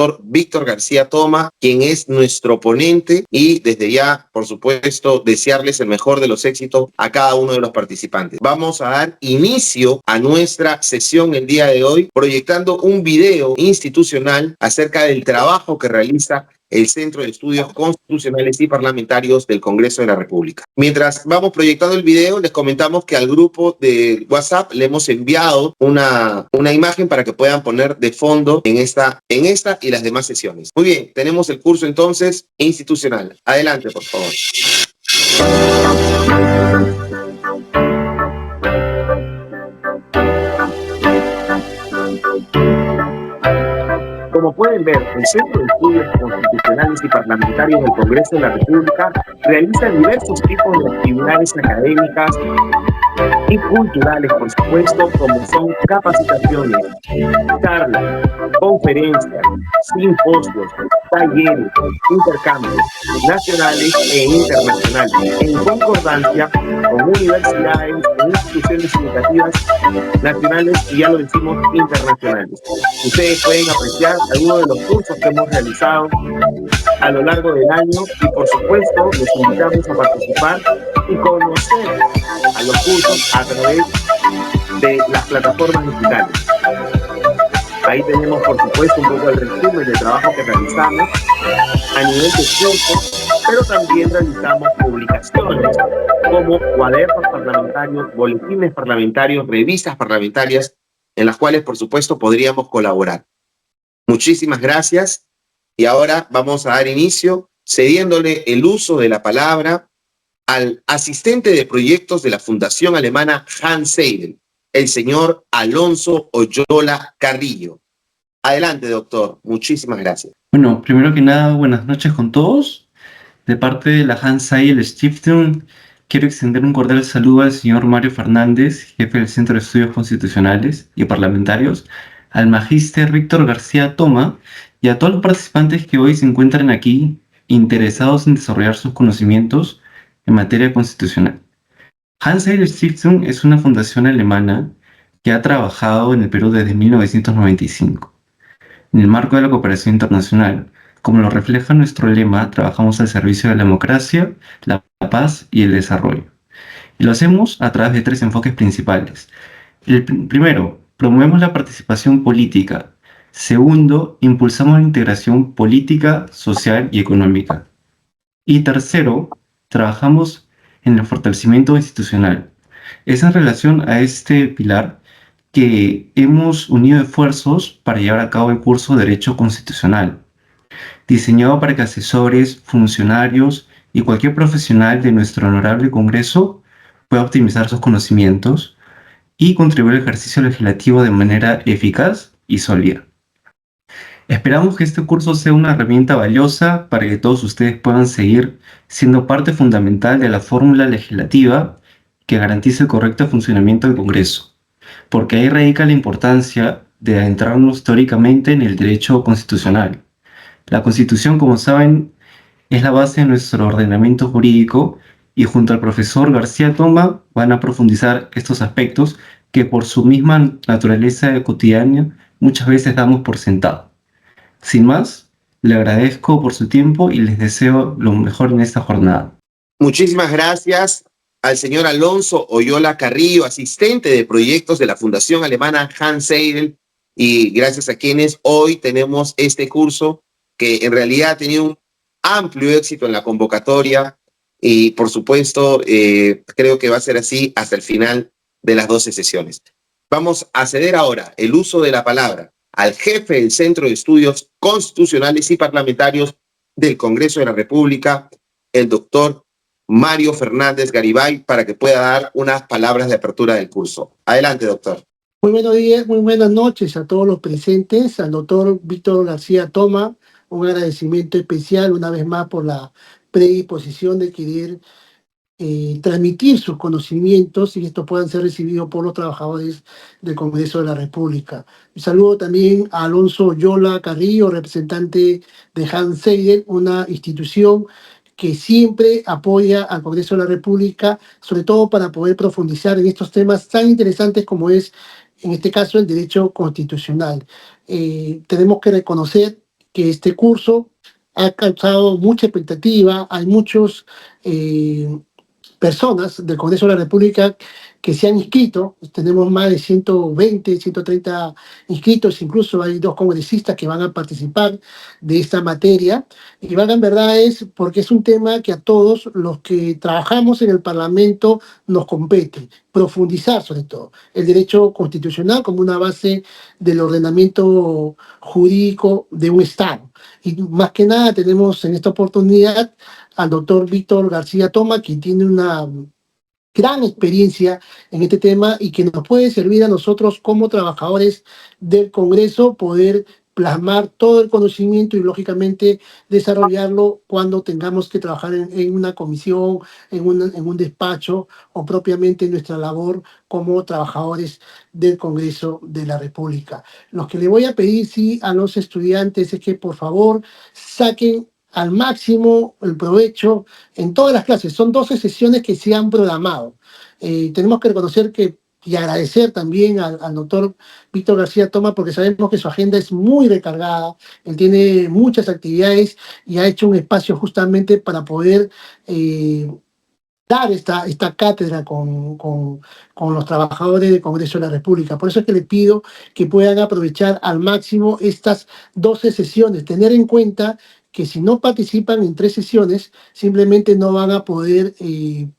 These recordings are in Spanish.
doctor Víctor García Toma, quien es nuestro ponente, y desde ya, por supuesto, desearles el mejor de los éxitos a cada uno de los participantes. Vamos a dar inicio a nuestra sesión el día de hoy, proyectando un video institucional acerca del trabajo que realiza el Centro de Estudios Constitucionales y Parlamentarios del Congreso de la República. Mientras vamos proyectando el video, les comentamos que al grupo de WhatsApp le hemos enviado una imagen para que puedan poner de fondo en esta y las demás sesiones. Muy bien, tenemos el curso entonces institucional. Adelante, por favor. Como pueden ver, el Centro de Estudios Constitucionales y Parlamentarios del Congreso de la República realiza diversos tipos de actividades académicas y culturales, por supuesto, como son capacitaciones, charlas, conferencias, simposios, talleres, intercambios nacionales e internacionales, en concordancia con universidades e instituciones educativas nacionales y, ya lo decimos, internacionales. Ustedes pueden apreciar algunos de los cursos que hemos realizado a lo largo del año y, por supuesto, les invitamos a participar y conocer a los cursos a través de las plataformas digitales. Ahí tenemos, por supuesto, un poco el resumen del trabajo que realizamos a nivel de cursos, pero también realizamos publicaciones como cuadernos parlamentarios, boletines parlamentarios, revistas parlamentarias, en las cuales, por supuesto, podríamos colaborar. Muchísimas gracias. Y ahora vamos a dar inicio cediéndole el uso de la palabra al asistente de proyectos de la Fundación Alemana Hans Seidel, el señor Alonso Oyola Carrillo. Adelante, doctor. Muchísimas gracias. Bueno, primero que nada, buenas noches con todos. De parte de la Hans Seidel Stiftung, quiero extender un cordial saludo al señor Mario Fernández, jefe del Centro de Estudios Constitucionales y Parlamentarios, al magíster Víctor García Toma y a todos los participantes que hoy se encuentran aquí interesados en desarrollar sus conocimientos en materia constitucional. Hans Seidel Stiftung es una fundación alemana que ha trabajado en el Perú desde 1995. En el marco de la cooperación internacional, como lo refleja nuestro lema, trabajamos al servicio de la democracia, la paz y el desarrollo. Y lo hacemos a través de 3 enfoques principales. El primero, promovemos la participación política. Segundo, impulsamos la integración política, social y económica. Y tercero, trabajamos en el fortalecimiento institucional. Es en relación a este pilar que hemos unido esfuerzos para llevar a cabo el curso de Derecho Constitucional, diseñado para que asesores, funcionarios y cualquier profesional de nuestro honorable Congreso pueda optimizar sus conocimientos y contribuir al ejercicio legislativo de manera eficaz y sólida. Esperamos que este curso sea una herramienta valiosa para que todos ustedes puedan seguir siendo parte fundamental de la fórmula legislativa que garantice el correcto funcionamiento del Congreso, porque ahí radica la importancia de adentrarnos teóricamente en el derecho constitucional. La Constitución, como saben, es la base de nuestro ordenamiento jurídico y junto al profesor García Toma van a profundizar estos aspectos que por su misma naturaleza cotidiana muchas veces damos por sentado. Sin más, le agradezco por su tiempo y les deseo lo mejor en esta jornada. Muchísimas gracias al señor Alonso Oyola Carrillo, asistente de proyectos de la Fundación Alemana Hans Seidel, y gracias a quienes hoy tenemos este curso que en realidad ha tenido un amplio éxito en la convocatoria y, por supuesto, creo que va a ser así hasta el final de las 12 sesiones. Vamos a ceder ahora el uso de la palabra al jefe del Centro de Estudios Constitucionales y Parlamentarios del Congreso de la República, el doctor Mario Fernández Garibay, para que pueda dar unas palabras de apertura del curso. Adelante, doctor. Muy buenos días, muy buenas noches a todos los presentes, al doctor Víctor García Toma, un agradecimiento especial una vez más por la predisposición de querer transmitir sus conocimientos y que estos puedan ser recibidos por los trabajadores del Congreso de la República. Un saludo también a Alonso Oyola Carrillo, representante de Hans Seidel, una institución que siempre apoya al Congreso de la República, sobre todo para poder profundizar en estos temas tan interesantes como es, en este caso, el derecho constitucional. Tenemos que reconocer que este curso ha causado mucha expectativa. Hay muchos personas del Congreso de la República que se han inscrito. Tenemos más de 120, 130 inscritos, incluso hay 2 congresistas que van a participar de esta materia. Y valga en verdad es porque es un tema que a todos los que trabajamos en el Parlamento nos compete, profundizar sobre todo el derecho constitucional como una base del ordenamiento jurídico de un Estado. Y más que nada tenemos en esta oportunidad al doctor Víctor García Toma, quien tiene una gran experiencia en este tema y que nos puede servir a nosotros como trabajadores del Congreso poder plasmar todo el conocimiento y lógicamente desarrollarlo cuando tengamos que trabajar en una comisión, en un despacho o propiamente en nuestra labor como trabajadores del Congreso de la República. Lo que le voy a pedir sí a los estudiantes es que por favor saquen al máximo el provecho en todas las clases. Son 12 sesiones que se han programado. Tenemos que reconocer que y agradecer también al doctor Víctor García Toma porque sabemos que su agenda es muy recargada, él tiene muchas actividades y ha hecho un espacio justamente para poder dar esta cátedra con los trabajadores del Congreso de la República. Por eso es que le pido que puedan aprovechar al máximo estas 12 sesiones, tener en cuenta que si no participan en 3 sesiones, simplemente no van a poder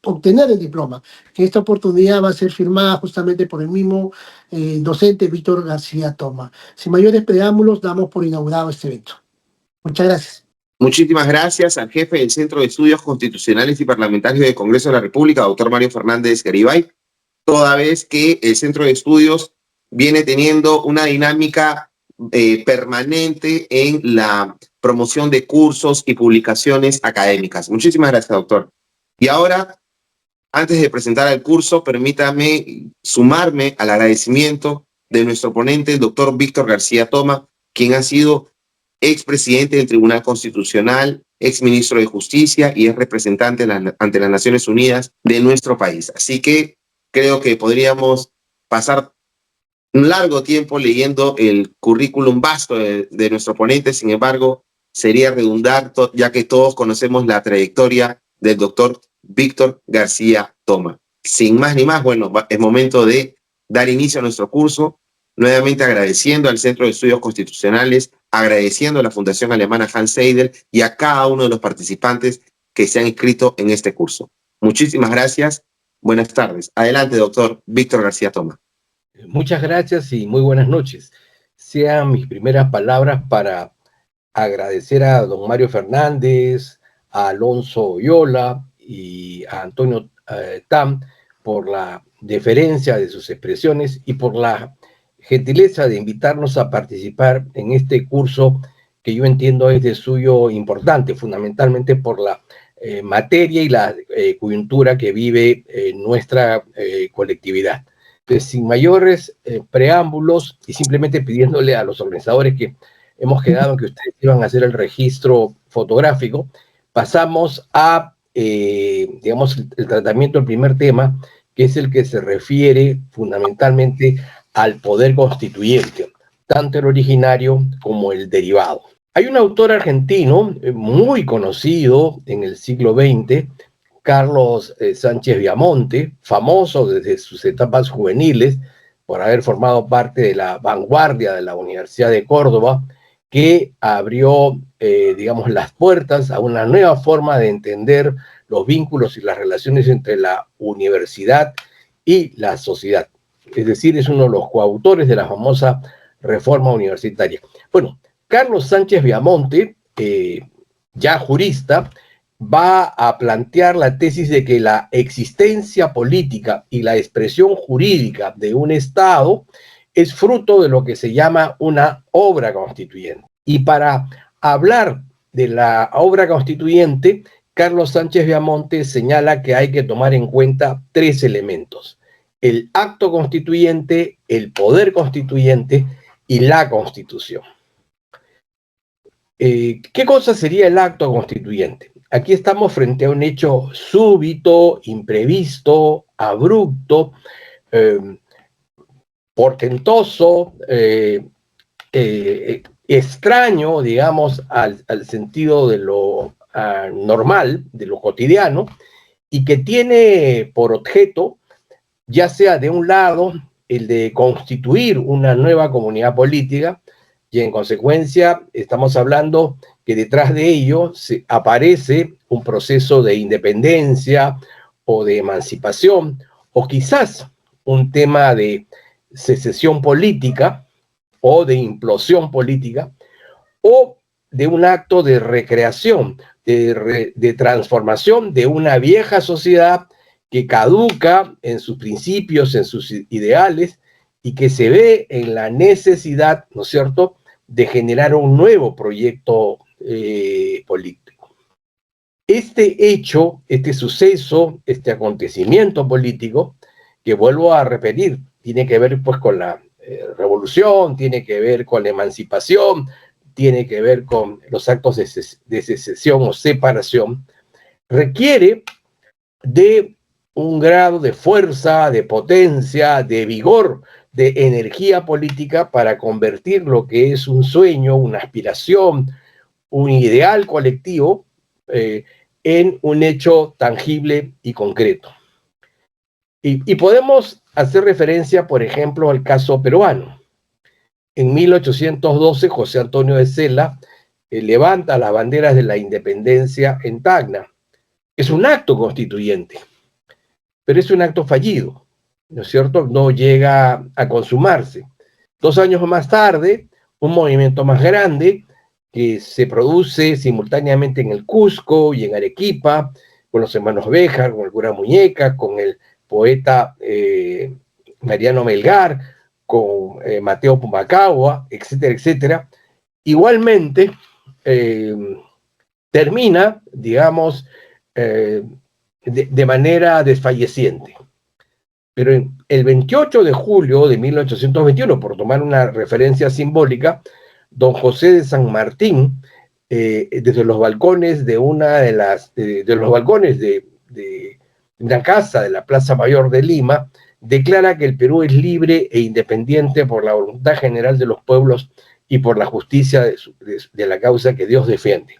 obtener el diploma, que esta oportunidad va a ser firmada justamente por el mismo docente Víctor García Toma. Sin mayores preámbulos, damos por inaugurado este evento. Muchas gracias. Muchísimas gracias al jefe del Centro de Estudios Constitucionales y Parlamentarios del Congreso de la República, doctor Mario Fernández Garibay, toda vez que el Centro de Estudios viene teniendo una dinámica permanente en la promoción de cursos y publicaciones académicas. Muchísimas gracias, doctor. Y ahora, antes de presentar el curso, permítame sumarme al agradecimiento de nuestro ponente, el doctor Víctor García Toma, quien ha sido expresidente del Tribunal Constitucional, exministro de Justicia y es representante ante las Naciones Unidas de nuestro país. Así que creo que podríamos pasar un largo tiempo leyendo el currículum vasto de nuestro ponente. Sin embargo, sería redundar, ya que todos conocemos la trayectoria del doctor Víctor García Toma. Sin más ni más, bueno, es momento de dar inicio a nuestro curso, nuevamente agradeciendo al Centro de Estudios Constitucionales, agradeciendo a la Fundación Alemana Hans Seidel y a cada uno de los participantes que se han inscrito en este curso. Muchísimas gracias. Buenas tardes. Adelante, doctor Víctor García Toma. Muchas gracias y muy buenas noches. Sean mis primeras palabras para agradecer a don Mario Fernández, a Alonso Oyola y a Antonio Tam por la deferencia de sus expresiones y por la gentileza de invitarnos a participar en este curso que yo entiendo es de suyo importante, fundamentalmente por la materia y la coyuntura que vive nuestra colectividad. Entonces, sin mayores preámbulos y simplemente pidiéndole a los organizadores que hemos quedado en que ustedes iban a hacer el registro fotográfico, pasamos a, digamos, el tratamiento del primer tema, que es el que se refiere fundamentalmente al poder constituyente, tanto el originario como el derivado. Hay un autor argentino muy conocido en el siglo XX, Carlos Sánchez Viamonte, famoso desde sus etapas juveniles por haber formado parte de la vanguardia de la Universidad de Córdoba, que abrió, digamos, las puertas a una nueva forma de entender los vínculos y las relaciones entre la universidad y la sociedad. Es decir, es uno de los coautores de la famosa reforma universitaria. Bueno, Carlos Sánchez Viamonte, ya jurista, va a plantear la tesis de que la existencia política y la expresión jurídica de un Estado es fruto de lo que se llama una obra constituyente. Y para hablar de la obra constituyente, Carlos Sánchez Viamonte señala que hay que tomar en cuenta 3 elementos: el acto constituyente, el poder constituyente y la Constitución. ¿Qué cosa sería el acto constituyente? Aquí estamos frente a un hecho súbito, imprevisto, abrupto, portentoso, extraño, digamos, al sentido de lo normal, de lo cotidiano, y que tiene por objeto, ya sea de un lado, el de constituir una nueva comunidad política, y en consecuencia estamos hablando que detrás de ello aparece un proceso de independencia o de emancipación, o quizás un tema de secesión política o de implosión política, o de un acto de recreación, de transformación de una vieja sociedad que caduca en sus principios, en sus ideales, y que se ve en la necesidad, ¿no es cierto?, de generar un nuevo proyecto político. Este hecho, este suceso, este acontecimiento político, que vuelvo a repetir, tiene que ver pues con la revolución, tiene que ver con la emancipación, tiene que ver con los actos de secesión o separación, requiere de un grado de fuerza, de potencia, de vigor, de energía política para convertir lo que es un sueño, una aspiración, un ideal colectivo en un hecho tangible y concreto. Y podemos hacer referencia, por ejemplo, al caso peruano. En 1812, José Antonio de Cela levanta las banderas de la independencia en Tacna. Es un acto constituyente, pero es un acto fallido, ¿no es cierto? No llega a consumarse. 2 años más tarde, un movimiento más grande que se produce simultáneamente en el Cusco y en Arequipa, con los hermanos Béjar, con el cura Muñeca, con el poeta Mariano Melgar, con Mateo Pumacahua, etcétera, etcétera. Igualmente, termina, digamos, de manera desfalleciente. Pero el 28 de julio de 1821, por tomar una referencia simbólica, don José de San Martín, desde los balcones de los balcones de una casa de la Plaza Mayor de Lima, declara que el Perú es libre e independiente por la voluntad general de los pueblos y por la justicia de la causa que Dios defiende.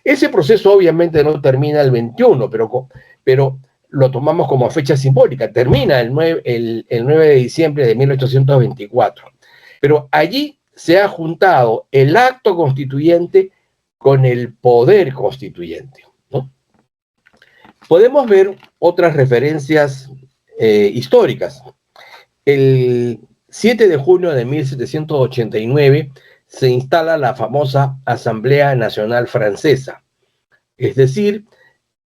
Ese proceso obviamente no termina el 21, pero lo tomamos como fecha simbólica. Termina el 9 de diciembre de 1824. Pero allí se ha juntado el acto constituyente con el poder constituyente, ¿no? Podemos ver otras referencias históricas. El 7 de junio de 1789 se instala la famosa Asamblea Nacional Francesa, es decir,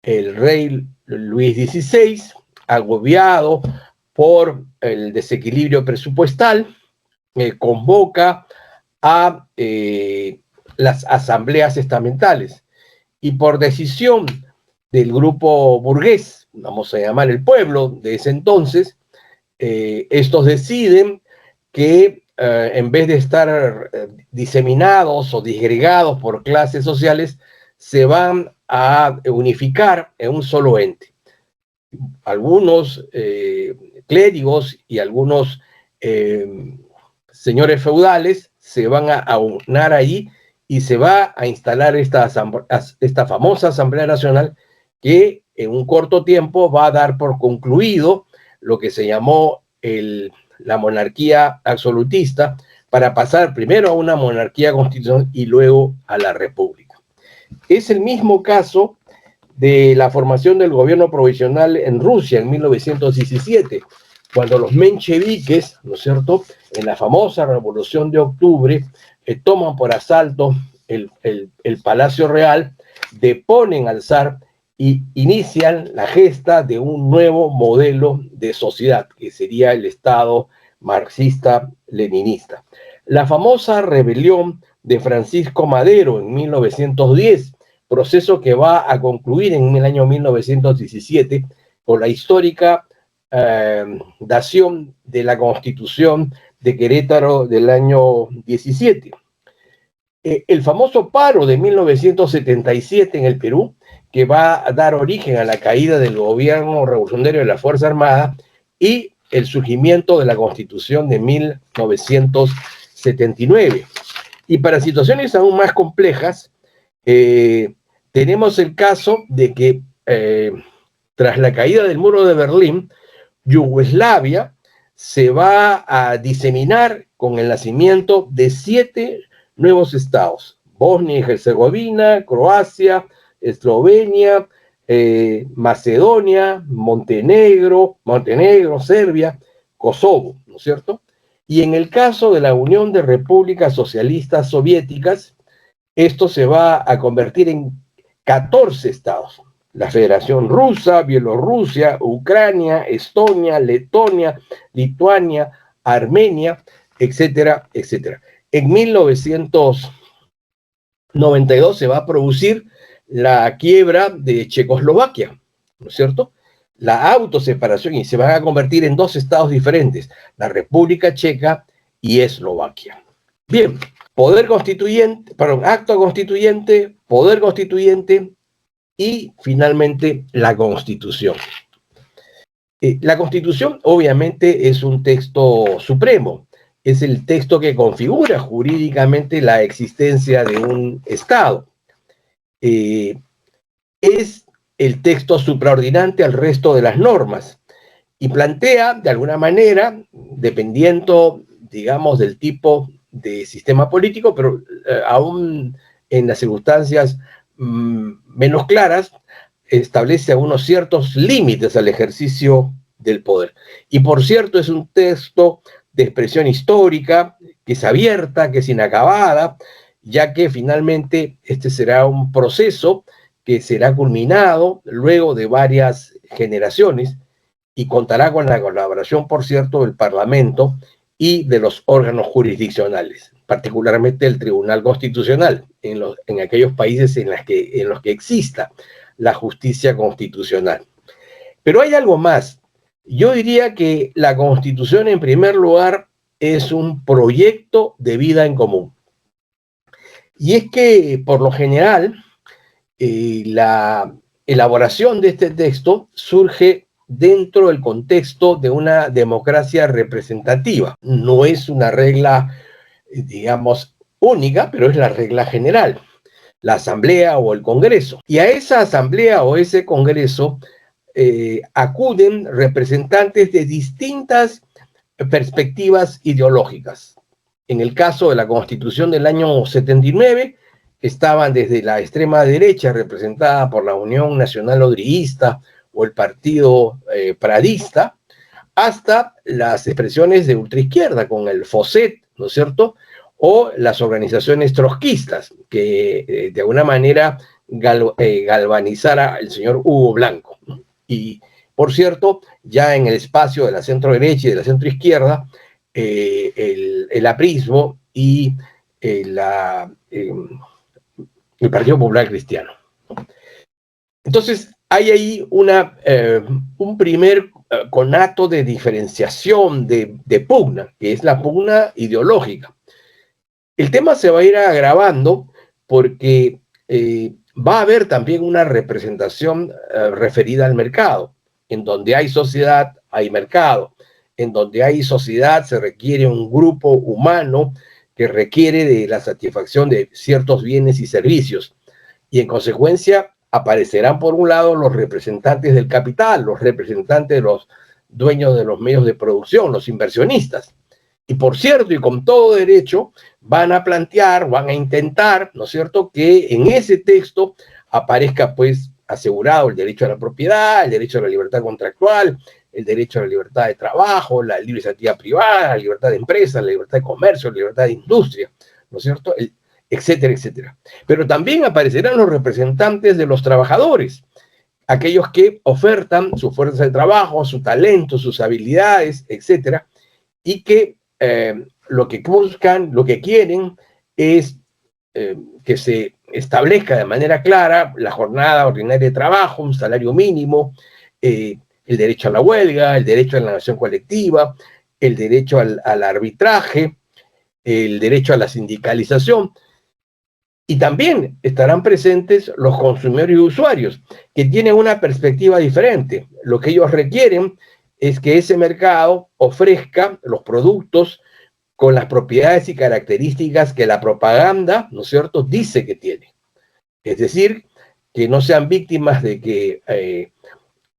el rey Luis XVI, agobiado por el desequilibrio presupuestal, convoca a las asambleas estamentales, y por decisión del grupo burgués, vamos a llamar el pueblo de ese entonces, estos deciden que en vez de estar diseminados o disgregados por clases sociales, se van a unificar en un solo ente. Algunos clérigos y algunos señores feudales se van a unar ahí y se va a instalar esta famosa Asamblea Nacional, que en un corto tiempo va a dar por concluido lo que se llamó la monarquía absolutista, para pasar primero a una monarquía constitucional y luego a la república. Es el mismo caso de la formación del gobierno provisional en Rusia en 1917, cuando los mencheviques, ¿no es cierto?, en la famosa Revolución de Octubre, toman por asalto el Palacio Real, deponen al zar y inician la gesta de un nuevo modelo de sociedad, que sería el Estado marxista-leninista. La famosa rebelión de Francisco Madero en 1910, proceso que va a concluir en el año 1917 con la histórica dación de la Constitución de Querétaro del año 17. El famoso paro de 1977 en el Perú, que va a dar origen a la caída del gobierno revolucionario de la Fuerza Armada y el surgimiento de la Constitución de 1979. Y para situaciones aún más complejas, tenemos el caso de que tras la caída del muro de Berlín, Yugoslavia se va a diseminar con el nacimiento de 7 nuevos estados: Bosnia y Herzegovina, Croacia, Eslovenia, Macedonia, Montenegro, Serbia, Kosovo, ¿no es cierto? Y en el caso de la Unión de Repúblicas Socialistas Soviéticas, esto se va a convertir en 14 estados: la Federación Rusa, Bielorrusia, Ucrania, Estonia, Letonia, Lituania, Armenia, etcétera, etcétera. En 1992 se va a producir la quiebra de Checoslovaquia, ¿no es cierto? La autoseparación, y se van a convertir en 2 estados diferentes: la República Checa y Eslovaquia. Bien, acto constituyente, poder constituyente y finalmente la Constitución. La Constitución obviamente es un texto supremo, es el texto que configura jurídicamente la existencia de un Estado. Es el texto supraordinante al resto de las normas y plantea, de alguna manera, dependiendo, digamos, del tipo de sistema político, pero aún en las circunstancias menos claras, establece unos ciertos límites al ejercicio del poder. Y por cierto, es un texto de expresión histórica, que es abierta, que es inacabada, ya que finalmente este será un proceso que será culminado luego de varias generaciones y contará con la colaboración, por cierto, del Parlamento y de los órganos jurisdiccionales, particularmente el Tribunal Constitucional, en aquellos países en los que exista la justicia constitucional. Pero hay algo más. Yo diría que la Constitución, en primer lugar, es un proyecto de vida en común. Y es que, por lo general, la elaboración de este texto surge dentro del contexto de una democracia representativa. No es una regla, digamos, única, pero es la regla general: la Asamblea o el Congreso. Y a esa Asamblea o ese Congreso acuden representantes de distintas perspectivas ideológicas. En el caso de la Constitución del año 79, estaban desde la extrema derecha, representada por la Unión Nacional Odriguista o el Partido Pradista, hasta las expresiones de ultraizquierda, con el FOSET, ¿no es cierto?, o las organizaciones trotskistas, que de alguna manera galvanizara al señor Hugo Blanco, ¿no? Y, por cierto, ya en el espacio de la centro derecha y de la centro izquierda, el aprismo y el Partido Popular Cristiano. Entonces, hay ahí un primer conato de diferenciación, de pugna, que es la pugna ideológica. El tema se va a ir agravando porque va a haber también una representación referida al mercado. En donde hay sociedad, hay mercado. En donde hay sociedad, se requiere un grupo humano que requiere de la satisfacción de ciertos bienes y servicios. Y en consecuencia, aparecerán por un lado los representantes del capital, los representantes de los dueños de los medios de producción, los inversionistas. Y por cierto, y con todo derecho, van a plantear, van a intentar, ¿no es cierto?, que en ese texto aparezca, pues, asegurado el derecho a la propiedad, el derecho a la libertad contractual, el derecho a la libertad de trabajo, la libre iniciativa privada, la libertad de empresa, la libertad de comercio, la libertad de industria, ¿no es cierto?, etcétera, etcétera. Pero también aparecerán los representantes de los trabajadores, aquellos que ofertan su fuerza de trabajo, su talento, sus habilidades, etcétera, y que lo que buscan, lo que quieren es que se establezca de manera clara la jornada ordinaria de trabajo, un salario mínimo, el derecho a la huelga, el derecho a la negociación colectiva, el derecho al arbitraje, el derecho a la sindicalización. Y también estarán presentes los consumidores y usuarios, que tienen una perspectiva diferente. Lo que ellos requieren es que ese mercado ofrezca los productos con las propiedades y características que la propaganda, ¿no es cierto?, dice que tiene. Es decir, que no sean víctimas de que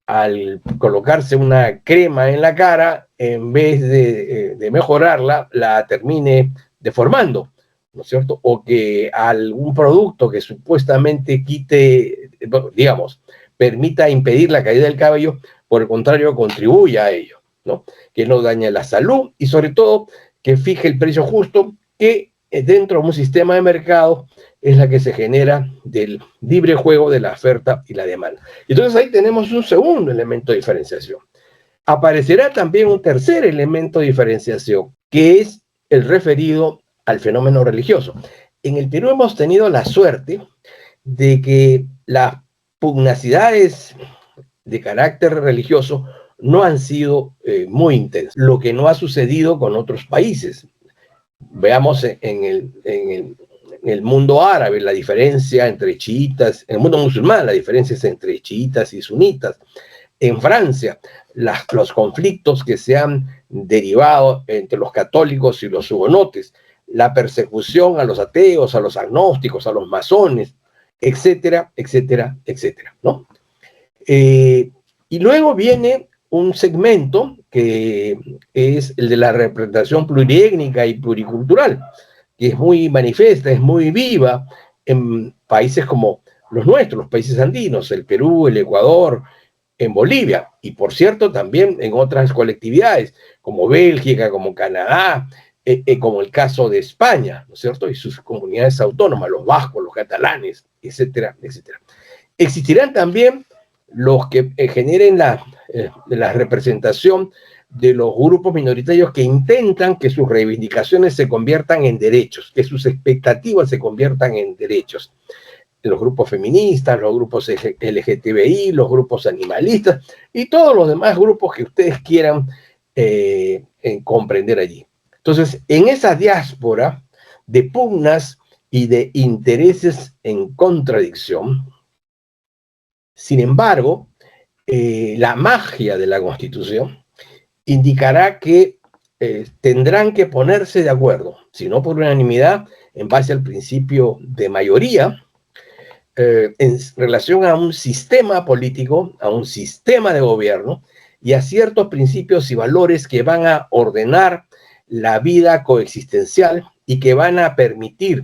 al colocarse una crema en la cara, en vez de mejorarla, la termine deformando, ¿no es cierto? O que algún producto que supuestamente quite, digamos, permita impedir la caída del cabello, por el contrario, contribuya a ello, ¿no? Que no dañe la salud y sobre todo que fije el precio justo, que dentro de un sistema de mercado es la que se genera del libre juego de la oferta y la demanda. Entonces ahí tenemos un segundo elemento de diferenciación. Aparecerá también un tercer elemento de diferenciación, que es el referido al fenómeno religioso. En el Perú hemos tenido la suerte de que las pugnacidades de carácter religioso no han sido muy intensas, lo que no ha sucedido con otros países. Veamos en el mundo árabe la diferencia entre chiitas, en el mundo musulmán la diferencia es entre chiitas y sunitas. En Francia, los conflictos que se han derivado entre los católicos y los hugonotes, la persecución a los ateos, a los agnósticos, a los masones, etcétera, etcétera, etcétera, ¿no? Y luego viene un segmento que es el de la representación pluriétnica y pluricultural, que es muy manifiesta, es muy viva en países como los nuestros, los países andinos, el Perú, el Ecuador, en Bolivia, y por cierto también en otras colectividades, como Bélgica, como Canadá, como el caso de España, ¿no es cierto? Y sus comunidades autónomas, los vascos, los catalanes, etcétera, etcétera. Existirán también los que generen la representación de los grupos minoritarios que intentan que sus reivindicaciones se conviertan en derechos, que sus expectativas se conviertan en derechos. Los grupos feministas, los grupos LGTBI, los grupos animalistas y todos los demás grupos que ustedes quieran comprender allí. Entonces, en esa diáspora de pugnas y de intereses en contradicción, sin embargo, la magia de la Constitución indicará que tendrán que ponerse de acuerdo, si no por unanimidad, en base al principio de mayoría, en relación a un sistema político, a un sistema de gobierno y a ciertos principios y valores que van a ordenar la vida coexistencial y que van a permitir,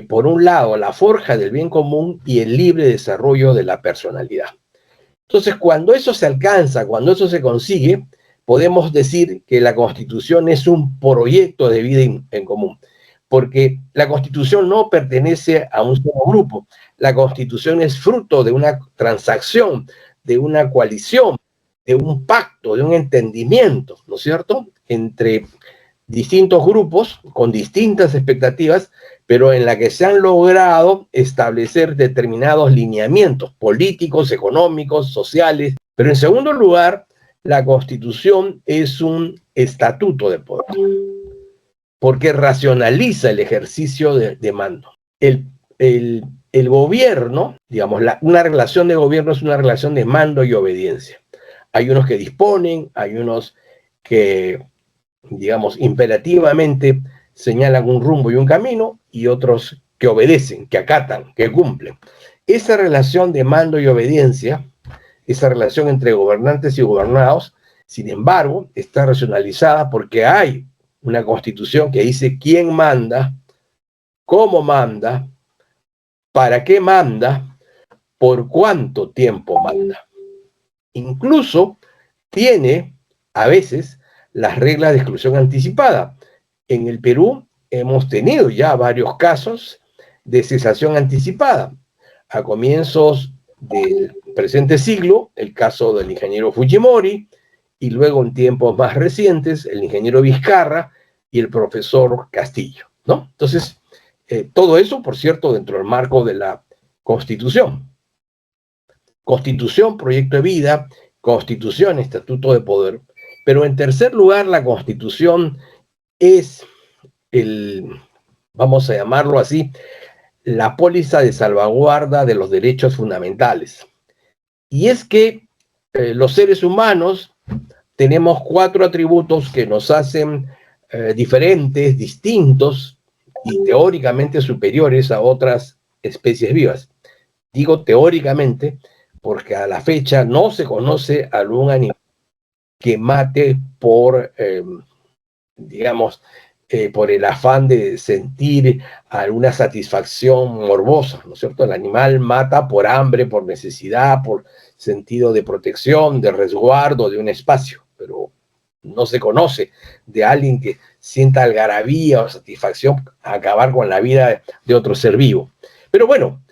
por un lado, la forja del bien común y el libre desarrollo de la personalidad. Entonces, cuando eso se alcanza, cuando eso se consigue, podemos decir que la Constitución es un proyecto de vida en común, porque la Constitución no pertenece a un solo grupo. La Constitución es fruto de una transacción, de una coalición, de un pacto, de un entendimiento, ¿no es cierto?, entre distintos grupos con distintas expectativas, pero en la que se han logrado establecer determinados lineamientos políticos, económicos, sociales. Pero en segundo lugar, la Constitución es un estatuto de poder, porque racionaliza el ejercicio de mando. El gobierno, digamos, una relación de gobierno es una relación de mando y obediencia. Hay unos que disponen, hay unos que, digamos, imperativamente señalan un rumbo y un camino, y otros que obedecen, que acatan, que cumplen. Esa relación de mando y obediencia, esa relación entre gobernantes y gobernados, sin embargo, está racionalizada porque hay una Constitución que dice quién manda, cómo manda, para qué manda, por cuánto tiempo manda. Incluso tiene, a veces, las reglas de exclusión anticipada. En el Perú hemos tenido ya varios casos de cesación anticipada. A comienzos del presente siglo, el caso del ingeniero Fujimori, y luego en tiempos más recientes, el ingeniero Vizcarra y el profesor Castillo, ¿no? Entonces, todo eso, por cierto, dentro del marco de la Constitución. Constitución, proyecto de vida, Constitución, estatuto de poder. Pero en tercer lugar, la Constitución es vamos a llamarlo así, la póliza de salvaguarda de los derechos fundamentales. Y es que los seres humanos tenemos 4 atributos que nos hacen diferentes, distintos y teóricamente superiores a otras especies vivas. Digo teóricamente porque a la fecha no se conoce algún animal que mate por, digamos, por el afán de sentir alguna satisfacción morbosa, ¿no es cierto? El animal mata por hambre, por necesidad, por sentido de protección, de resguardo de un espacio, pero no se conoce de alguien que sienta algarabía o satisfacción a acabar con la vida de otro ser vivo. Pero bueno,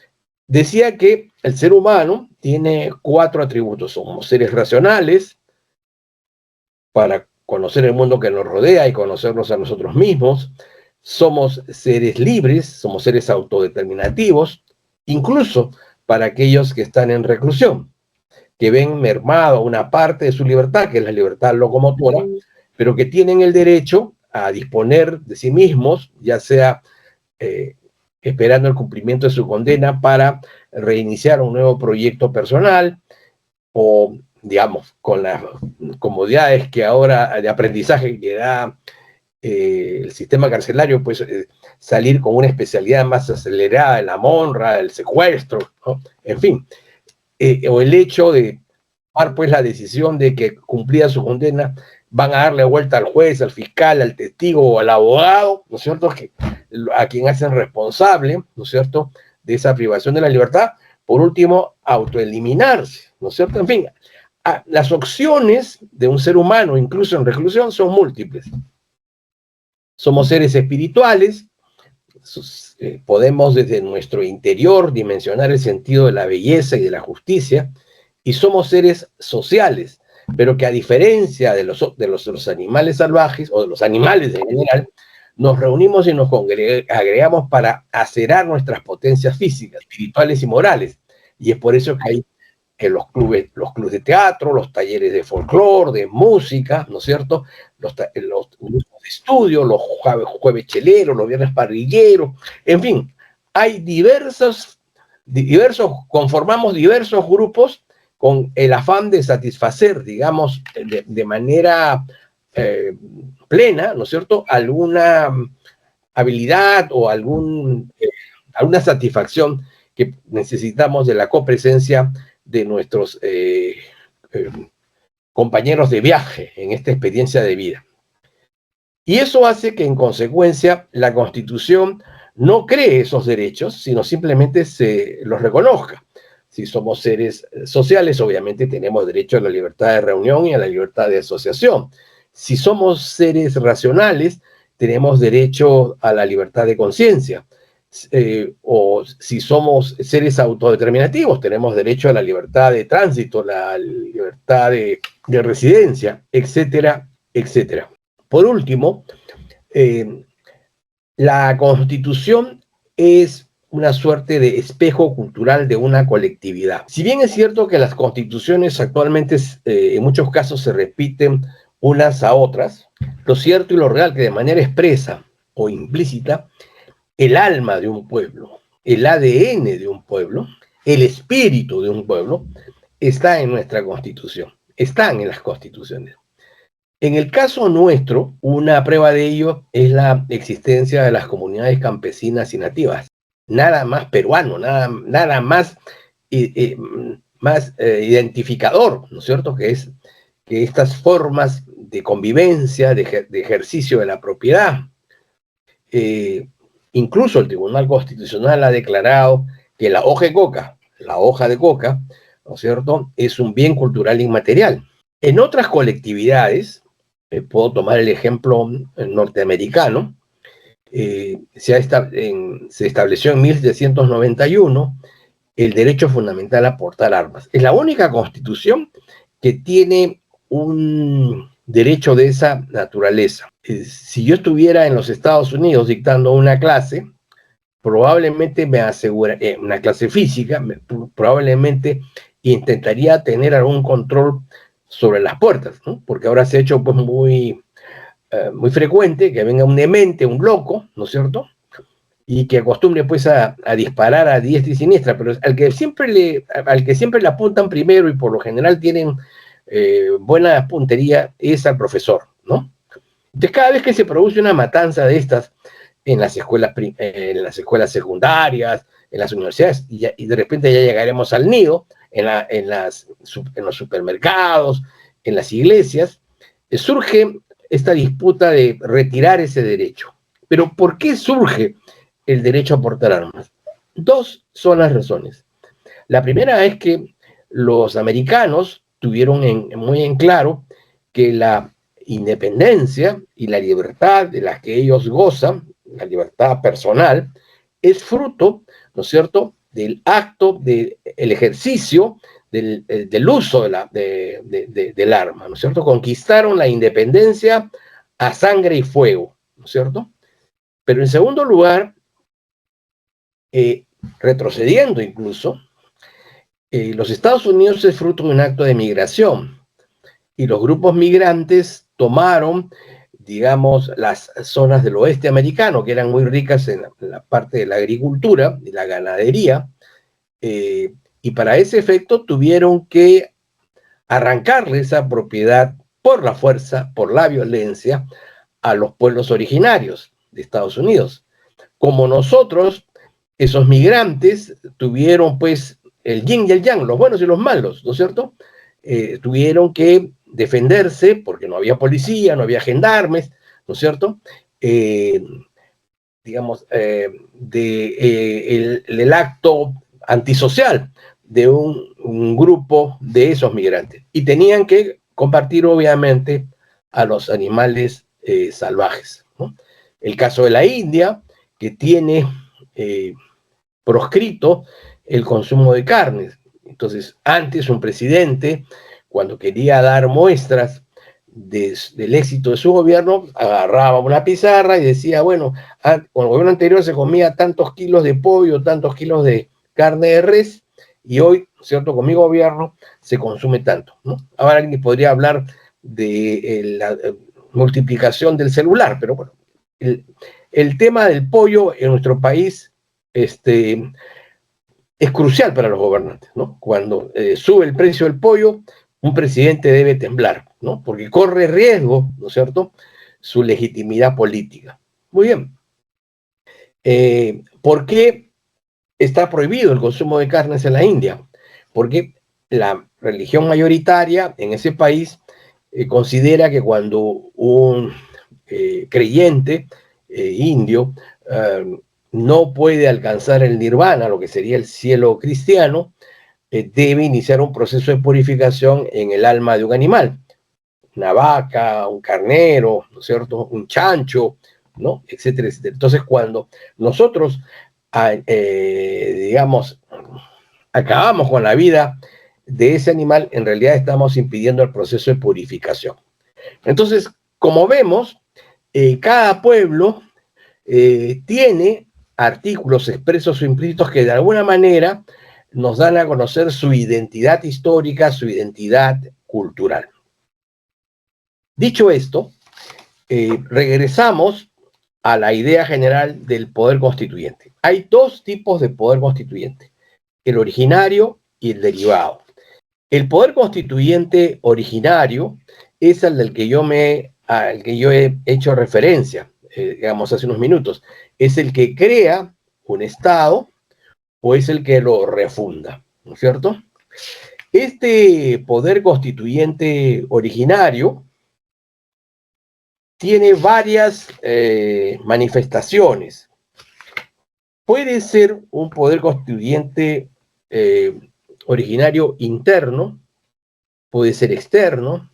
decía que el ser humano tiene 4 atributos. Somos seres racionales para conocer el mundo que nos rodea y conocernos a nosotros mismos. Somos seres libres, somos seres autodeterminativos, incluso para aquellos que están en reclusión, que ven mermado una parte de su libertad, que es la libertad locomotora, pero que tienen el derecho a disponer de sí mismos, ya sea esperando el cumplimiento de su condena para reiniciar un nuevo proyecto personal o, digamos, con las comodidades que ahora de aprendizaje que da el sistema carcelario, pues salir con una especialidad más acelerada en la monra, el secuestro, ¿no? En fin, o el hecho de tomar pues la decisión de que cumplida su condena van a darle vuelta al juez, al fiscal, al testigo o al abogado, ¿no es cierto?, a quien hacen responsable, ¿no es cierto?, de esa privación de la libertad. Por último, autoeliminarse, ¿no es cierto? En fin, las opciones de un ser humano, incluso en reclusión, son múltiples. Somos seres espirituales, podemos desde nuestro interior dimensionar el sentido de la belleza y de la justicia, y somos seres sociales, pero que a diferencia de los animales salvajes, o de los animales en general, nos reunimos y nos agregamos para acerar nuestras potencias físicas, espirituales y morales. Y es por eso que hay los clubes de teatro, los talleres de folclore, de música, ¿no es cierto?, los grupos de estudio, los jueves cheleros, los viernes parrilleros, en fin, hay conformamos diversos grupos con el afán de satisfacer, digamos, de manera plena, ¿no es cierto?, alguna habilidad o alguna satisfacción que necesitamos de la copresencia de nuestros compañeros de viaje en esta experiencia de vida. Y eso hace que, en consecuencia, la Constitución no cree esos derechos, sino simplemente se los reconozca. Si somos seres sociales, obviamente tenemos derecho a la libertad de reunión y a la libertad de asociación. Si somos seres racionales, tenemos derecho a la libertad de conciencia. O si somos seres autodeterminativos, tenemos derecho a la libertad de tránsito, la libertad de residencia, etcétera, etcétera. Por último, la Constitución es una suerte de espejo cultural de una colectividad. Si bien es cierto que las constituciones actualmente en muchos casos se repiten unas a otras, lo cierto y lo real que de manera expresa o implícita, el alma de un pueblo, el ADN de un pueblo, el espíritu de un pueblo, está en nuestra Constitución, están en las constituciones. En el caso nuestro, una prueba de ello es la existencia de las comunidades campesinas y nativas. Nada más peruano, nada más, identificador, ¿no es cierto?, que estas formas de convivencia, de ejercicio de la propiedad. Incluso el Tribunal Constitucional ha declarado que la hoja de coca, ¿no es cierto?, es un bien cultural inmaterial. En otras colectividades, puedo tomar el ejemplo norteamericano, se estableció en 1791 el derecho fundamental a portar armas. Es la única constitución que tiene un derecho de esa naturaleza. Si yo estuviera en los Estados Unidos dictando una clase, probablemente una clase física, probablemente intentaría tener algún control sobre las puertas, ¿no? Porque ahora se ha hecho pues muy frecuente que venga un demente, un loco, ¿no es cierto?, y que acostumbre pues a disparar a diestra y siniestra, pero al que siempre le apuntan primero y por lo general tienen buena puntería es al profesor, ¿no? Entonces, cada vez que se produce una matanza de estas en las escuelas secundarias, en las universidades, y de repente ya llegaremos al nido, en los supermercados, en las iglesias, surge esta disputa de retirar ese derecho. Pero ¿por qué surge el derecho a portar armas? Dos son las razones. La primera es que los americanos tuvieron muy en claro que la independencia y la libertad de las que ellos gozan, la libertad personal, es fruto, ¿no es cierto?, del acto, del ejercicio, del uso del arma, ¿no es cierto? Conquistaron la independencia a sangre y fuego, ¿no es cierto? Pero en segundo lugar, retrocediendo incluso, los Estados Unidos es fruto de un acto de migración y los grupos migrantes tomaron, digamos, las zonas del oeste americano, que eran muy ricas en la parte de la agricultura y la ganadería, y para ese efecto tuvieron que arrancarle esa propiedad por la fuerza, por la violencia, a los pueblos originarios de Estados Unidos. Como nosotros, esos migrantes tuvieron pues el yin y el yang, los buenos y los malos, ¿no es cierto? Tuvieron que defenderse porque no había policía, no había gendarmes, ¿no es cierto? Digamos, el acto antisocial de un grupo de esos migrantes. Y tenían que compartir, obviamente, a los animales salvajes, ¿no? El caso de la India, que tiene proscrito el consumo de carnes. Entonces, antes un presidente, cuando quería dar muestras del éxito de su gobierno, agarraba una pizarra y decía, bueno, con el gobierno anterior se comía tantos kilos de pollo, tantos kilos de carne de res, y hoy, ¿cierto?, con mi gobierno se consume tanto, ¿no? Ahora alguien podría hablar de la multiplicación del celular, pero bueno, el tema del pollo en nuestro país es crucial para los gobernantes, ¿no? Cuando sube el precio del pollo, un presidente debe temblar, ¿no? Porque corre riesgo, ¿no es cierto?, su legitimidad política. Muy bien. ¿Por qué está prohibido el consumo de carnes en la India? Porque la religión mayoritaria en ese país considera que cuando un creyente indio no puede alcanzar el nirvana, lo que sería el cielo cristiano, debe iniciar un proceso de purificación en el alma de un animal, una vaca, un carnero, ¿no es cierto?, un chancho, ¿no?, etcétera, etcétera. Entonces, cuando nosotros, digamos, acabamos con la vida de ese animal, en realidad estamos impidiendo el proceso de purificación. Entonces, como vemos, cada pueblo tiene artículos expresos o implícitos que de alguna manera nos dan a conocer su identidad histórica, su identidad cultural. Dicho esto, regresamos a la idea general del poder constituyente. Hay dos tipos de poder constituyente, el originario y el derivado. El poder constituyente originario es el del que yo he hecho referencia, digamos, hace unos minutos. Es el que crea un Estado o es el que lo refunda, ¿no es cierto? Este poder constituyente originario tiene varias manifestaciones. Puede ser un poder constituyente originario interno, puede ser externo,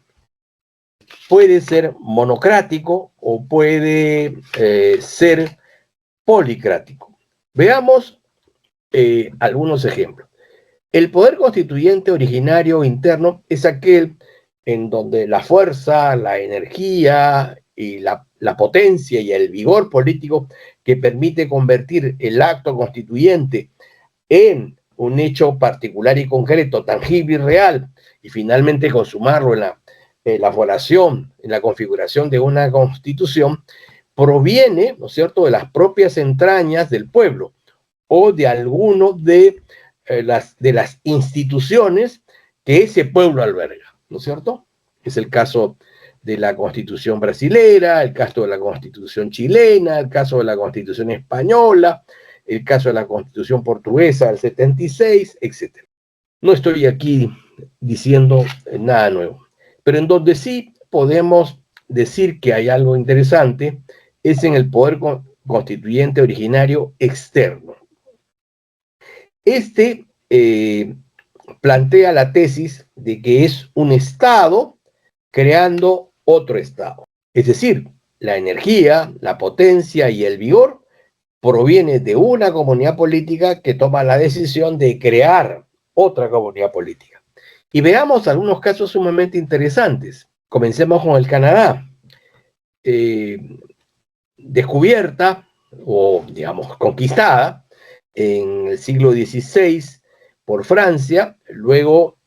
puede ser monocrático o puede ser policrático. Veamos algunos ejemplos. El poder constituyente originario interno es aquel en donde la fuerza, la energía y la potencia y el vigor político que permite convertir el acto constituyente en un hecho particular y concreto, tangible y real, y finalmente consumarlo en la elaboración, en la configuración de una constitución, proviene, ¿no es cierto?, de las propias entrañas del pueblo o de alguno de las instituciones que ese pueblo alberga, ¿no es cierto? Es el caso de la Constitución brasilera, el caso de la Constitución chilena, el caso de la Constitución española, el caso de la Constitución portuguesa del 76, etc. No estoy aquí diciendo nada nuevo, pero en donde sí podemos decir que hay algo interesante es en el poder constituyente originario externo. Este plantea la tesis de que es un Estado creando otro Estado. Es decir, la energía, la potencia y el vigor proviene de una comunidad política que toma la decisión de crear otra comunidad política. Y veamos algunos casos sumamente interesantes. Comencemos con el Canadá. Descubierta o, digamos, conquistada en el siglo XVI por Francia, luego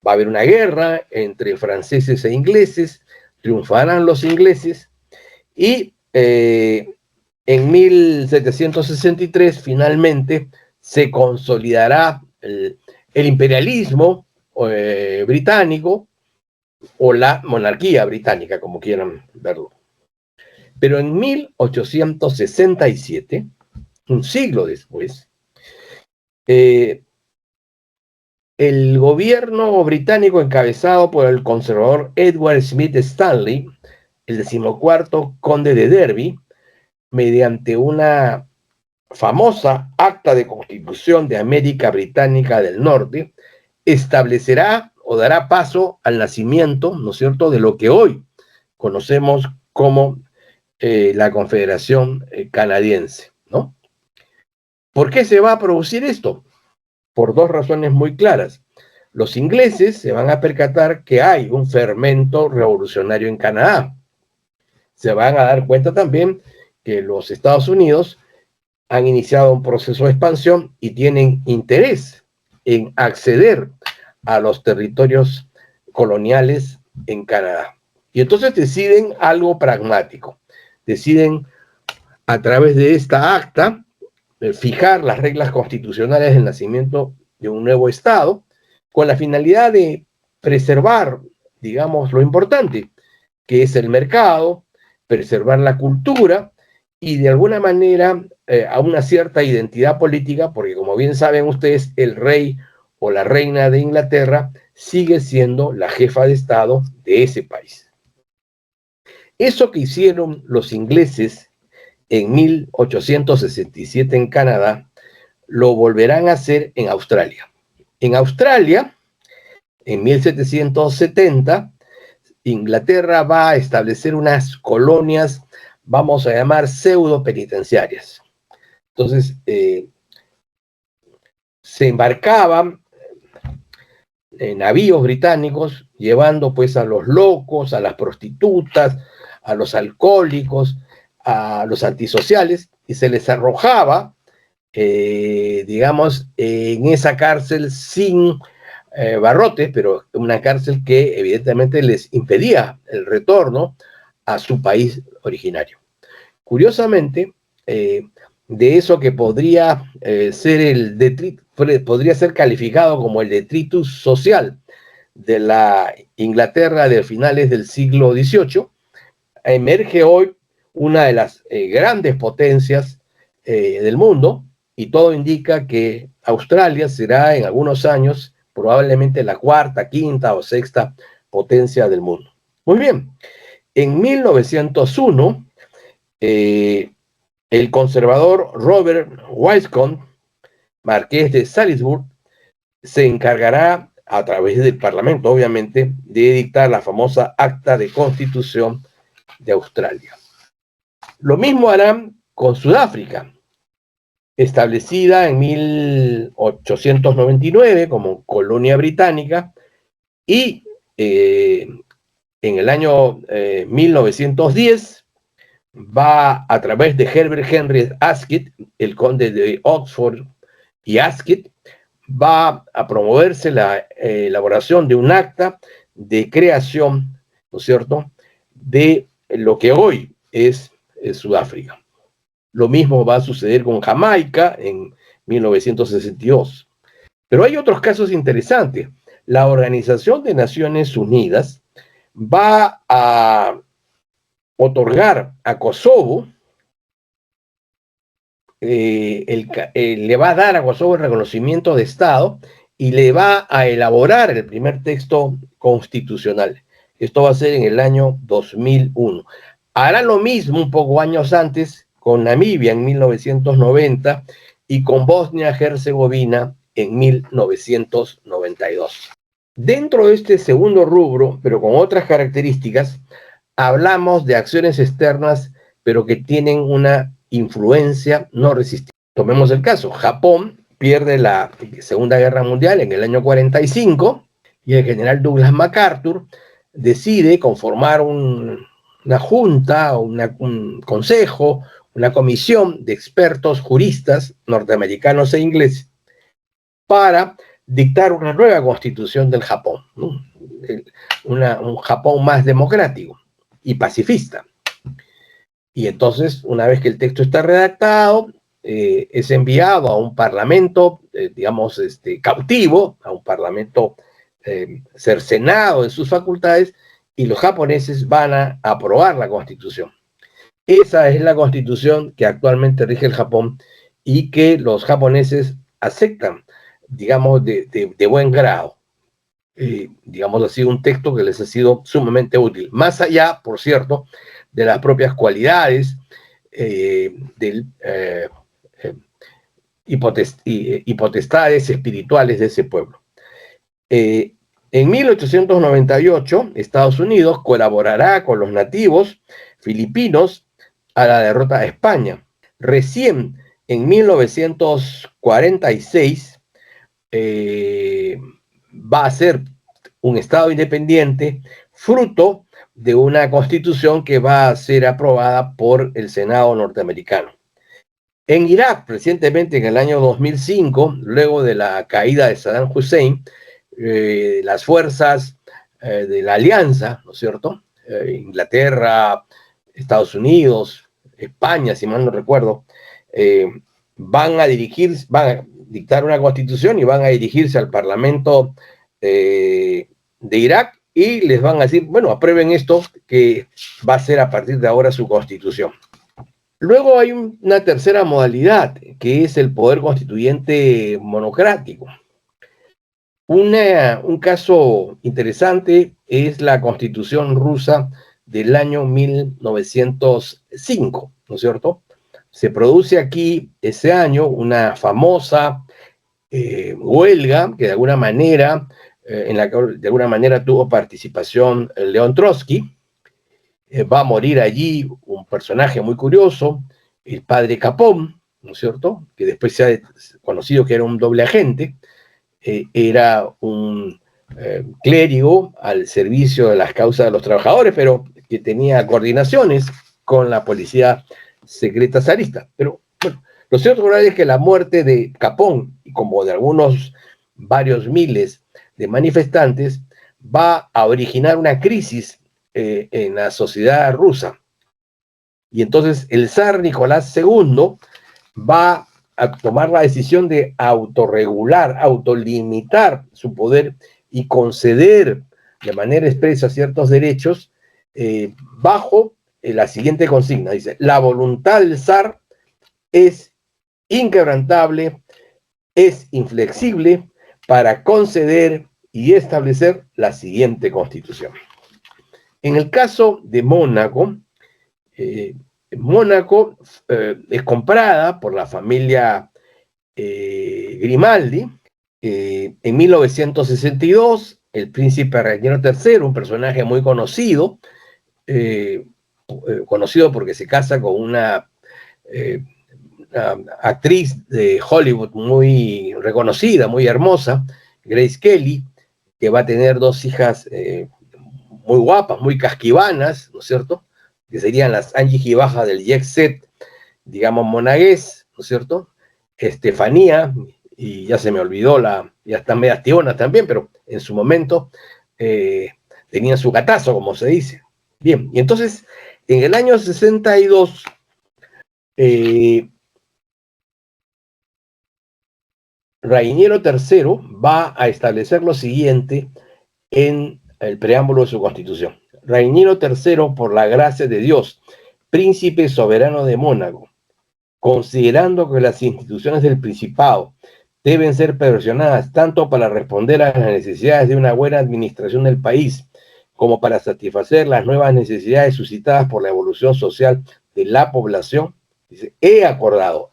va a haber una guerra entre franceses e ingleses, triunfarán los ingleses y en 1763 finalmente se consolidará el imperialismo británico o la monarquía británica, como quieran verlo. Pero en 1867, un siglo después, el gobierno británico encabezado por el conservador Edward Smith Stanley, el 14º conde de Derby, mediante una famosa acta de constitución de América Británica del Norte, establecerá o dará paso al nacimiento, ¿no es cierto?, de lo que hoy conocemos como la Confederación Canadiense, ¿no? ¿Por qué se va a producir esto? Por dos razones muy claras. Los ingleses se van a percatar que hay un fermento revolucionario en Canadá. Se van a dar cuenta también que los Estados Unidos han iniciado un proceso de expansión y tienen interés en acceder a los territorios coloniales en Canadá. Y entonces deciden algo pragmático. Deciden, a través de esta acta, fijar las reglas constitucionales del nacimiento de un nuevo Estado, con la finalidad de preservar, digamos, lo importante, que es el mercado, preservar la cultura y de alguna manera a una cierta identidad política, porque como bien saben ustedes, el rey o la reina de Inglaterra sigue siendo la jefa de Estado de ese país. Eso que hicieron los ingleses en 1867 en Canadá, lo volverán a hacer en Australia. En Australia, en 1770, Inglaterra va a establecer unas colonias, vamos a llamar pseudo penitenciarias. Entonces, se embarcaban en navíos británicos, llevando pues a los locos, a las prostitutas, a los alcohólicos, a los antisociales, y se les arrojaba, digamos, en esa cárcel sin barrotes, pero una cárcel que evidentemente les impedía el retorno a su país originario. Curiosamente, de eso que podría podría ser calificado como el detritus social de la Inglaterra de finales del siglo XVIII, emerge hoy una de las grandes potencias del mundo, y todo indica que Australia será en algunos años probablemente la cuarta, quinta o sexta potencia del mundo. Muy bien, en 1901, el conservador Robert Wisecombs, marqués de Salisbury, se encargará, a través del Parlamento, obviamente, de dictar la famosa Acta de Constitución de Australia. Lo mismo harán con Sudáfrica, establecida en 1899 como colonia británica, y en el año 1910 va, a través de Herbert Henry Asquith, el conde de Oxford y Asquith, va a promoverse la elaboración de un acta de creación, ¿no es cierto?, de lo que hoy es Sudáfrica. Lo mismo va a suceder con Jamaica en 1962. Pero hay otros casos interesantes. La Organización de Naciones Unidas va a otorgar a Kosovo, le va a dar a Kosovo el reconocimiento de Estado y le va a elaborar el primer texto constitucional. Esto va a ser en el año 2001. Hará lo mismo un poco años antes con Namibia en 1990 y con Bosnia-Herzegovina en 1992. Dentro de este segundo rubro, pero con otras características, hablamos de acciones externas, pero que tienen una influencia no resistible. Tomemos el caso, Japón pierde la Segunda Guerra Mundial en el año 45 y el general Douglas MacArthur decide conformar una junta, un consejo, una comisión de expertos juristas norteamericanos e ingleses para dictar una nueva constitución del Japón, ¿no? Un Japón más democrático y pacifista. Y entonces, una vez que el texto está redactado, es enviado a un parlamento, digamos, cautivo, a un parlamento cercenado en sus facultades, y los japoneses van a aprobar la constitución. Esa es la constitución que actualmente rige el Japón y que los japoneses aceptan, digamos, de buen grado. Digamos así, un texto que les ha sido sumamente útil. Más allá, por cierto, de las propias cualidades y potestades espirituales de ese pueblo. En 1898, Estados Unidos colaborará con los nativos filipinos a la derrota de España. Recién en 1946 va a ser un Estado independiente, fruto de una constitución que va a ser aprobada por el Senado norteamericano. En Irak, recientemente en el año 2005, luego de la caída de Saddam Hussein, las fuerzas de la alianza, ¿no es cierto? Inglaterra, Estados Unidos, España, si mal no recuerdo, van a dictar una constitución y van a dirigirse al Parlamento de Irak y les van a decir, bueno, aprueben esto que va a ser a partir de ahora su constitución. Luego hay una tercera modalidad, que es el poder constituyente monocrático. Un caso interesante es la Constitución rusa del año 1905, ¿no es cierto? Se produce aquí ese año una famosa huelga que de alguna manera, en la que de alguna manera tuvo participación León Trotsky. Va a morir allí un personaje muy curioso, el padre Capón, ¿no es cierto? Que después se ha conocido que era un doble agente. Era un clérigo al servicio de las causas de los trabajadores, pero que tenía coordinaciones con la policía secreta zarista. Pero bueno, lo cierto es que la muerte de Capón, y como de varios miles de manifestantes, va a originar una crisis en la sociedad rusa. Y entonces el zar Nicolás II va a tomar la decisión de autorregular, autolimitar su poder y conceder de manera expresa ciertos derechos bajo la siguiente consigna. Dice, la voluntad del zar es inquebrantable, es inflexible para conceder y establecer la siguiente constitución. En el caso de Mónaco, Mónaco es comprada por la familia Grimaldi. En 1962, el príncipe Raniero III, un personaje muy conocido, conocido porque se casa con una actriz de Hollywood muy reconocida, muy hermosa, Grace Kelly, que va a tener dos hijas muy guapas, muy casquivanas, ¿no es cierto? Que serían las Angie Gibaja del jet set, digamos, monagués, ¿no es cierto? Estefanía, y ya se me olvidó, ya están medias tionas también, pero en su momento tenían su gatazo, como se dice. Bien, y entonces, en el año 62, Raniero III va a establecer lo siguiente en el preámbulo de su constitución. Reiniro III, por la gracia de Dios, príncipe soberano de Mónaco, considerando que las instituciones del Principado deben ser perfeccionadas tanto para responder a las necesidades de una buena administración del país, como para satisfacer las nuevas necesidades suscitadas por la evolución social de la población, dice, he acordado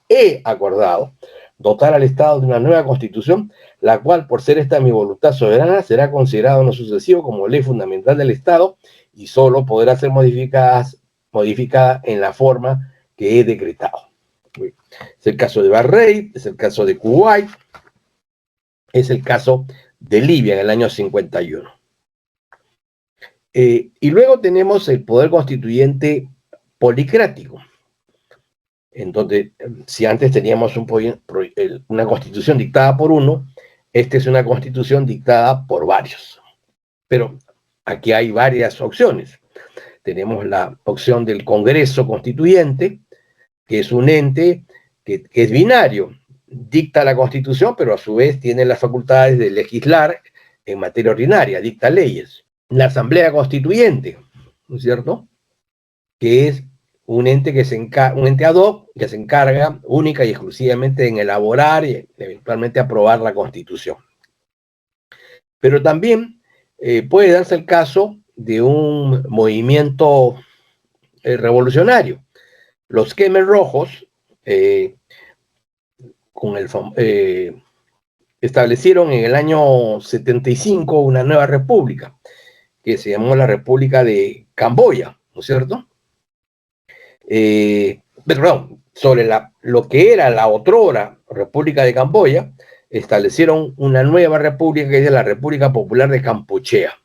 dotar al Estado de una nueva constitución, la cual, por ser esta mi voluntad soberana, será considerada en lo sucesivo como ley fundamental del Estado y solo podrá ser modificada en la forma que he decretado. Es el caso de Bahrein, es el caso de Kuwait, es el caso de Libia en el año 51. Y luego tenemos el poder constituyente policrático, en donde si antes teníamos una constitución dictada por uno, esta es una constitución dictada por varios. Pero aquí hay varias opciones. Tenemos la opción del Congreso Constituyente, que es un ente que es binario, dicta la Constitución, pero a su vez tiene las facultades de legislar en materia ordinaria, dicta leyes. La Asamblea Constituyente, ¿no es cierto?, que es un ente un ente ad hoc que se encarga única y exclusivamente en elaborar y eventualmente aprobar la Constitución. Pero también puede darse el caso de un movimiento revolucionario. Los Khmer Rojos establecieron en el año 75 una nueva república que se llamó la República de Camboya, ¿no es cierto? Perdón, sobre lo que era la otrora República de Camboya, establecieron una nueva república que es la República Popular de Kampuchea.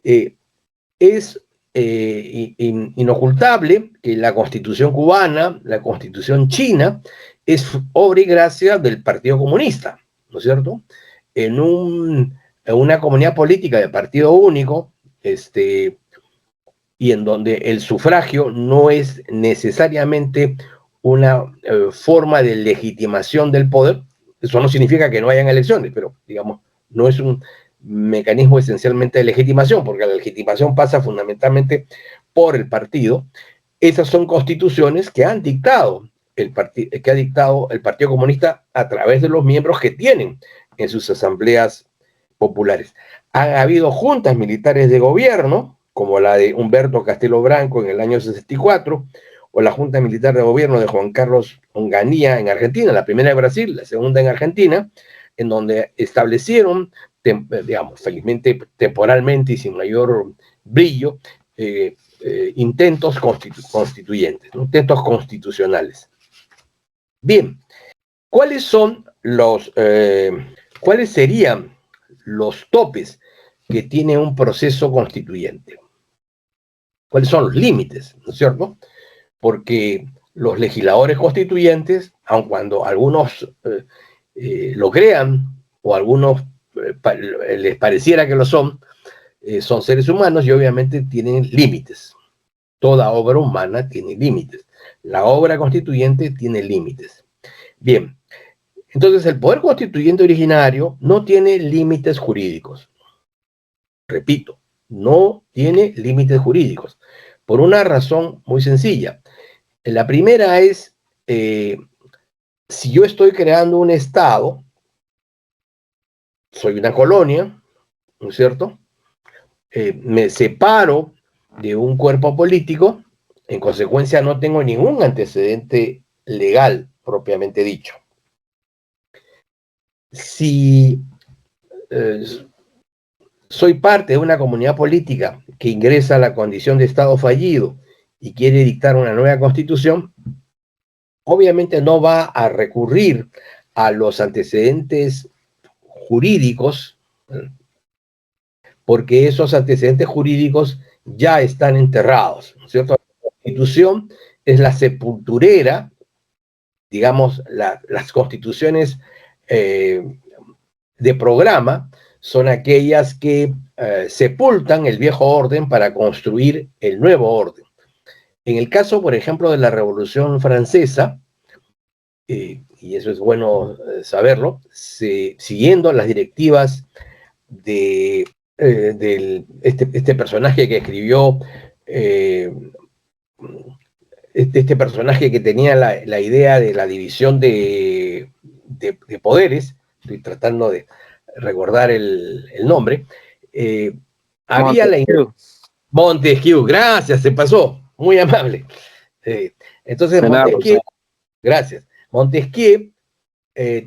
Es inocultable que la Constitución cubana, la Constitución china, es obra y gracia del Partido Comunista, ¿no es cierto? En una comunidad política de partido único, y en donde el sufragio no es necesariamente una forma de legitimación del poder. Eso no significa que no hayan elecciones, pero digamos, no es un mecanismo esencialmente de legitimación, porque la legitimación pasa fundamentalmente por el partido. Esas son constituciones que han dictado el Partido Comunista a través de los miembros que tienen en sus asambleas populares. Han habido juntas militares de gobierno, como la de Humberto Castelo Branco en el año 64, o la Junta Militar de Gobierno de Juan Carlos Onganía en Argentina, la primera en Brasil, la segunda en Argentina, en donde establecieron, digamos, felizmente temporalmente y sin mayor brillo, intentos constituyentes, ¿no? Intentos constitucionales. Bien, ¿cuáles serían los topes que tiene un proceso constituyente? ¿Cuáles son los límites, no es cierto? Porque los legisladores constituyentes, aun cuando algunos lo crean o algunos les pareciera que lo son seres humanos y obviamente tienen límites. Toda obra humana tiene límites. La obra constituyente tiene límites. Bien, entonces el poder constituyente originario no tiene límites jurídicos. Repito, no tiene límites jurídicos, por una razón muy sencilla. La primera es, si yo estoy creando un Estado, soy una colonia, ¿no es cierto? Me separo de un cuerpo político, en consecuencia no tengo ningún antecedente legal propiamente dicho. Si soy parte de una comunidad política que ingresa a la condición de Estado fallido y quiere dictar una nueva constitución, obviamente no va a recurrir a los antecedentes jurídicos, porque esos antecedentes jurídicos ya están enterrados, ¿no es cierto? La Constitución es la sepulturera, digamos, las constituciones de programa son aquellas que sepultan el viejo orden para construir el nuevo orden. En el caso, por ejemplo, de la Revolución Francesa, y eso es bueno saberlo, siguiendo las directivas de este personaje que escribió, este personaje que tenía la idea de la división de poderes, estoy tratando de recordar el nombre, había Montesquieu. Montesquieu, gracias, se pasó, muy amable. Entonces, De nada, Montesquieu, gracias. Montesquieu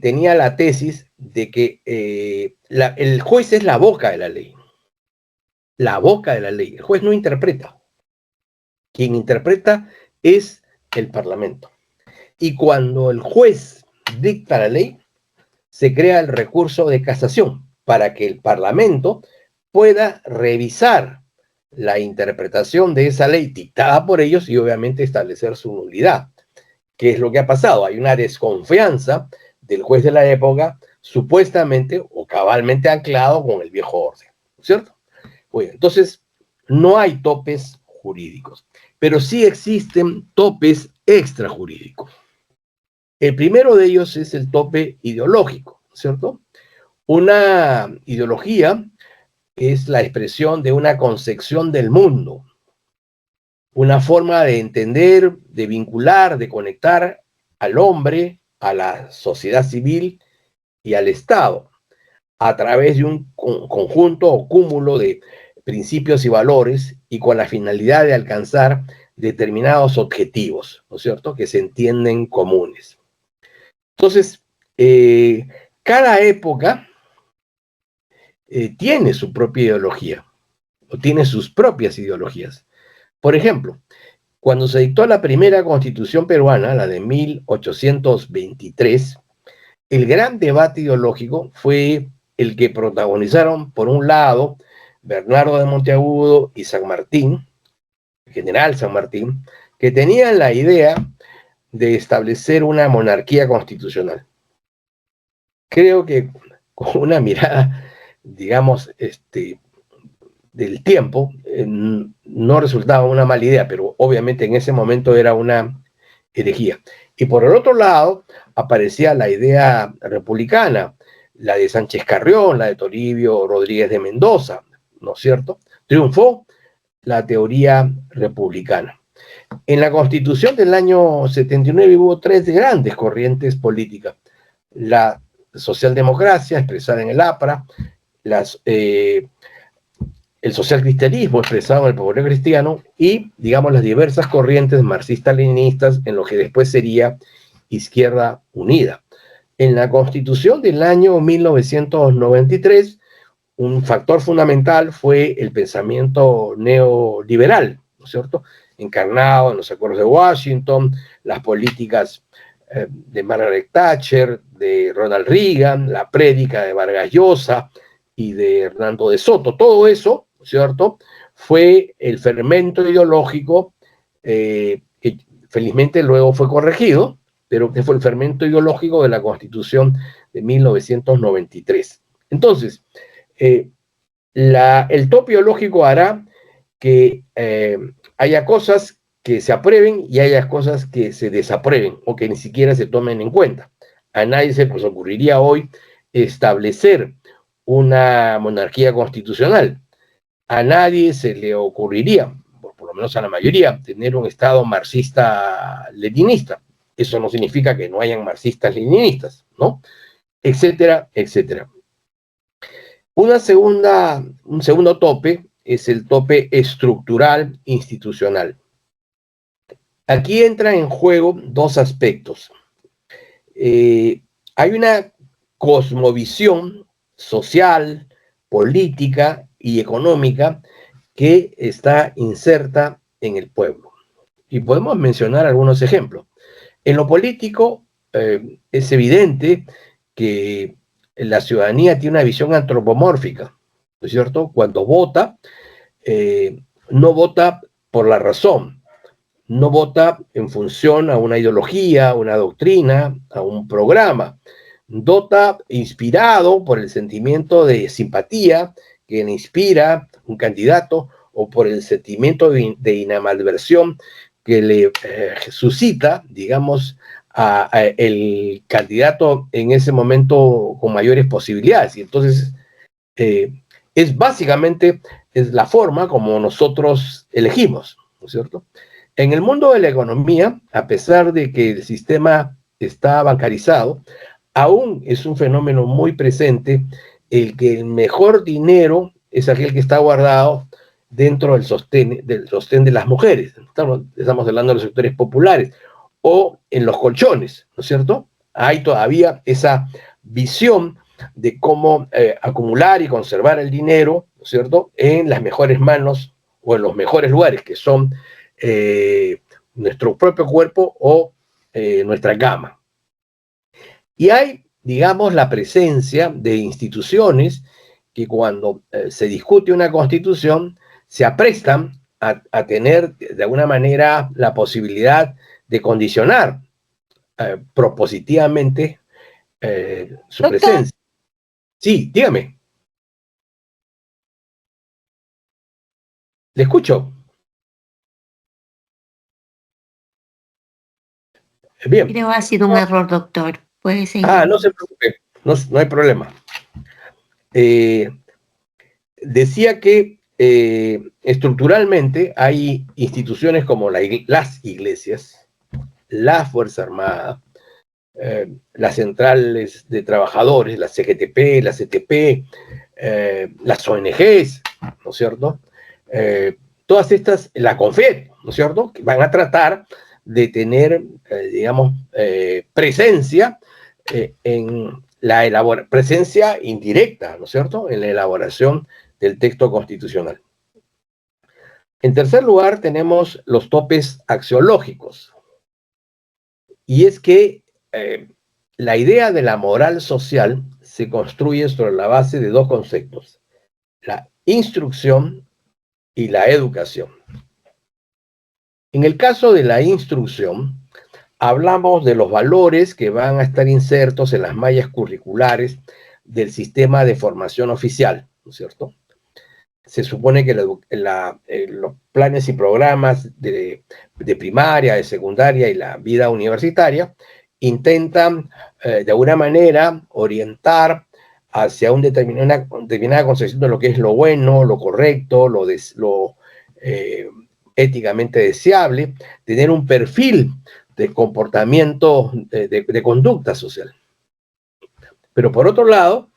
tenía la tesis de que el juez es la boca de la ley. La boca de la ley. El juez no interpreta. Quien interpreta es el Parlamento. Y cuando el juez dicta la ley, se crea el recurso de casación para que el Parlamento pueda revisar la interpretación de esa ley dictada por ellos y obviamente establecer su nulidad. ¿Qué es lo que ha pasado? Hay una desconfianza del juez de la época, supuestamente o cabalmente anclado con el viejo orden, ¿cierto? Bueno, entonces, no hay topes jurídicos, pero sí existen topes extrajurídicos. El primero de ellos es el tope ideológico, ¿cierto? Una ideología es la expresión de una concepción del mundo, una forma de entender, de vincular, de conectar al hombre, a la sociedad civil y al Estado, a través de un conjunto o cúmulo de principios y valores y con la finalidad de alcanzar determinados objetivos, ¿no es cierto?, que se entienden comunes. Entonces, cada época tiene su propia ideología, o tiene sus propias ideologías. Por ejemplo, cuando se dictó la primera Constitución peruana, la de 1823, el gran debate ideológico fue el que protagonizaron, por un lado, Bernardo de Monteagudo y San Martín, el general San Martín, que tenían la idea de establecer una monarquía constitucional. Creo que con una mirada, digamos, del tiempo, no resultaba una mala idea, pero obviamente en ese momento era una herejía. Y por el otro lado, aparecía la idea republicana, la de Sánchez Carrión, la de Toribio Rodríguez de Mendoza, ¿no es cierto? Triunfó la teoría republicana. En la Constitución del año 79 hubo tres grandes corrientes políticas: la socialdemocracia, expresada en el APRA, el socialcristianismo, expresado en el Popular Cristiano, y, digamos, las diversas corrientes marxistas-leninistas en lo que después sería Izquierda Unida. En la Constitución del año 1993, un factor fundamental fue el pensamiento neoliberal, ¿no es cierto?, encarnado en los acuerdos de Washington, las políticas de Margaret Thatcher, de Ronald Reagan, la prédica de Vargas Llosa y de Hernando de Soto. Todo eso, ¿cierto?, fue el fermento ideológico que felizmente luego fue corregido, pero que fue el fermento ideológico de la Constitución de 1993. Entonces, el tope ideológico hará que haya cosas que se aprueben y haya cosas que se desaprueben o que ni siquiera se tomen en cuenta. A nadie se les ocurriría hoy establecer una monarquía constitucional. A nadie se le ocurriría, por lo menos a la mayoría, tener un Estado marxista-leninista. Eso no significa que no hayan marxistas-leninistas, ¿no? Etcétera, etcétera. Un segundo tope es el tope estructural institucional. Aquí entra en juego dos aspectos. Hay una cosmovisión social, política y económica que está inserta en el pueblo. Y podemos mencionar algunos ejemplos. En lo político, es evidente que la ciudadanía tiene una visión antropomórfica, ¿no es cierto? Cuando vota, no vota por la razón, no vota en función a una ideología, a una doctrina, a un programa. Vota inspirado por el sentimiento de simpatía que le inspira un candidato o por el sentimiento de inamadversión que le suscita, digamos, a el candidato en ese momento con mayores posibilidades. Y entonces, es básicamente es la forma como nosotros elegimos, ¿no es cierto? En el mundo de la economía, a pesar de que el sistema está bancarizado, aún es un fenómeno muy presente el que el mejor dinero es aquel que está guardado dentro del sostén de las mujeres. Estamos hablando de los sectores populares o en los colchones, ¿no es cierto? Hay todavía esa visión de cómo acumular y conservar el dinero, ¿no es cierto?, en las mejores manos o en los mejores lugares, que son nuestro propio cuerpo o nuestra cama. Y hay, digamos, la presencia de instituciones que cuando se discute una constitución se aprestan a tener de alguna manera la posibilidad de condicionar propositivamente su Doctor, presencia. Sí, dígame. Le escucho. Bien. creo que ha sido un error, doctor. Puede seguir. No se preocupe, no hay problema. Decía que estructuralmente hay instituciones como las iglesias, la Fuerza Armada, las centrales de trabajadores, la CGTP, la CTP, las ONGs, ¿no es cierto? Todas estas, la CONFET, ¿no es cierto?, que van a tratar de tener, digamos, presencia en la presencia indirecta, ¿no es cierto?, en la elaboración del texto constitucional. En tercer lugar, tenemos los topes axiológicos. Y es que la idea de la moral social se construye sobre la base de dos conceptos: la instrucción y la educación. En el caso de la instrucción, hablamos de los valores que van a estar insertos en las mallas curriculares del sistema de formación oficial, ¿no es cierto? Se supone que los planes y programas de primaria, de secundaria y la vida universitaria intentan de alguna manera orientar hacia una determinada concepción de lo que es lo bueno, lo correcto, lo éticamente deseable, tener un perfil de comportamiento, de conducta social. Pero por otro lado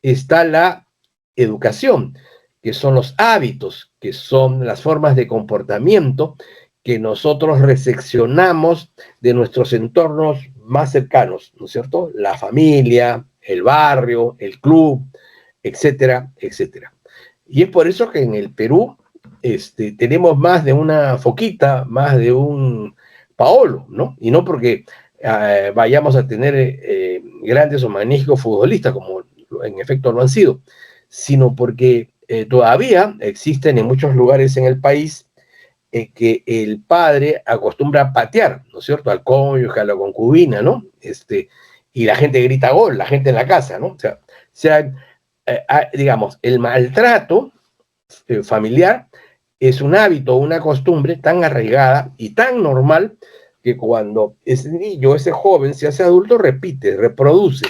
está la educación, que son los hábitos, que son las formas de comportamiento que nosotros recepcionamos de nuestros entornos más cercanos, ¿no es cierto? La familia, el barrio, el club, etcétera, etcétera. Y es por eso que en el Perú tenemos más de una Foquita, más de un Paolo, ¿no? Y no porque vayamos a tener grandes o magníficos futbolistas, como en efecto lo han sido, sino porque todavía existen en muchos lugares en el país que el padre acostumbra a patear, ¿no es cierto?, al cónyuge, a la concubina, ¿no? Y la gente grita gol, la gente en la casa, ¿no? O sea, digamos, el maltrato familiar es un hábito, una costumbre tan arraigada y tan normal que cuando ese niño, ese joven se hace adulto, repite, reproduce,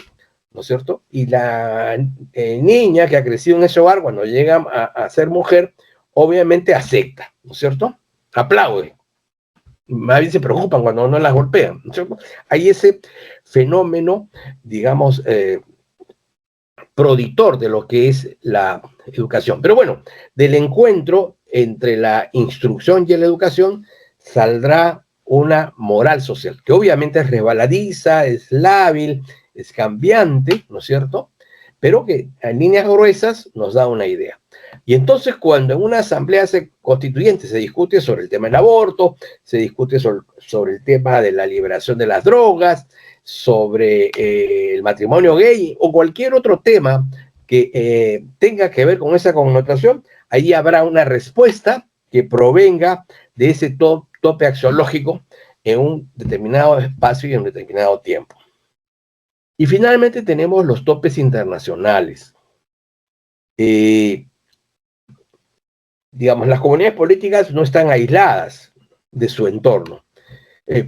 ¿no es cierto? Y la niña que ha crecido en ese hogar, cuando llega a ser mujer, obviamente acepta, ¿no es cierto? Aplaude. Más bien se preocupan cuando no las golpean, ¿no es cierto? Hay ese fenómeno, digamos, predictor de lo que es la educación. Pero bueno, del encuentro entre la instrucción y la educación saldrá una moral social, que obviamente es resbaladiza, es lábil, es cambiante, ¿no es cierto?, pero que en líneas gruesas nos da una idea. Y entonces cuando en una asamblea constituyente se discute sobre el tema del aborto, se discute sobre el tema de la liberación de las drogas, sobre el matrimonio gay o cualquier otro tema que tenga que ver con esa connotación, ahí habrá una respuesta que provenga de ese tope axiológico en un determinado espacio y en un determinado tiempo. Y finalmente tenemos los topes internacionales. Digamos, las comunidades políticas no están aisladas de su entorno.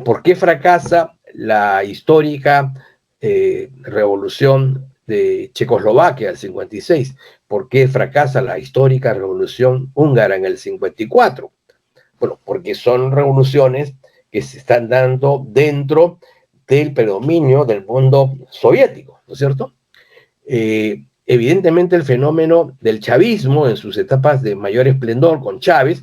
¿Por qué fracasa la histórica revolución de Checoslovaquia, el 56. ¿Por qué fracasa la histórica revolución húngara en el 54? Bueno, porque son revoluciones que se están dando dentro del predominio del mundo soviético, ¿no es cierto? Evidentemente el fenómeno del chavismo en sus etapas de mayor esplendor con Chávez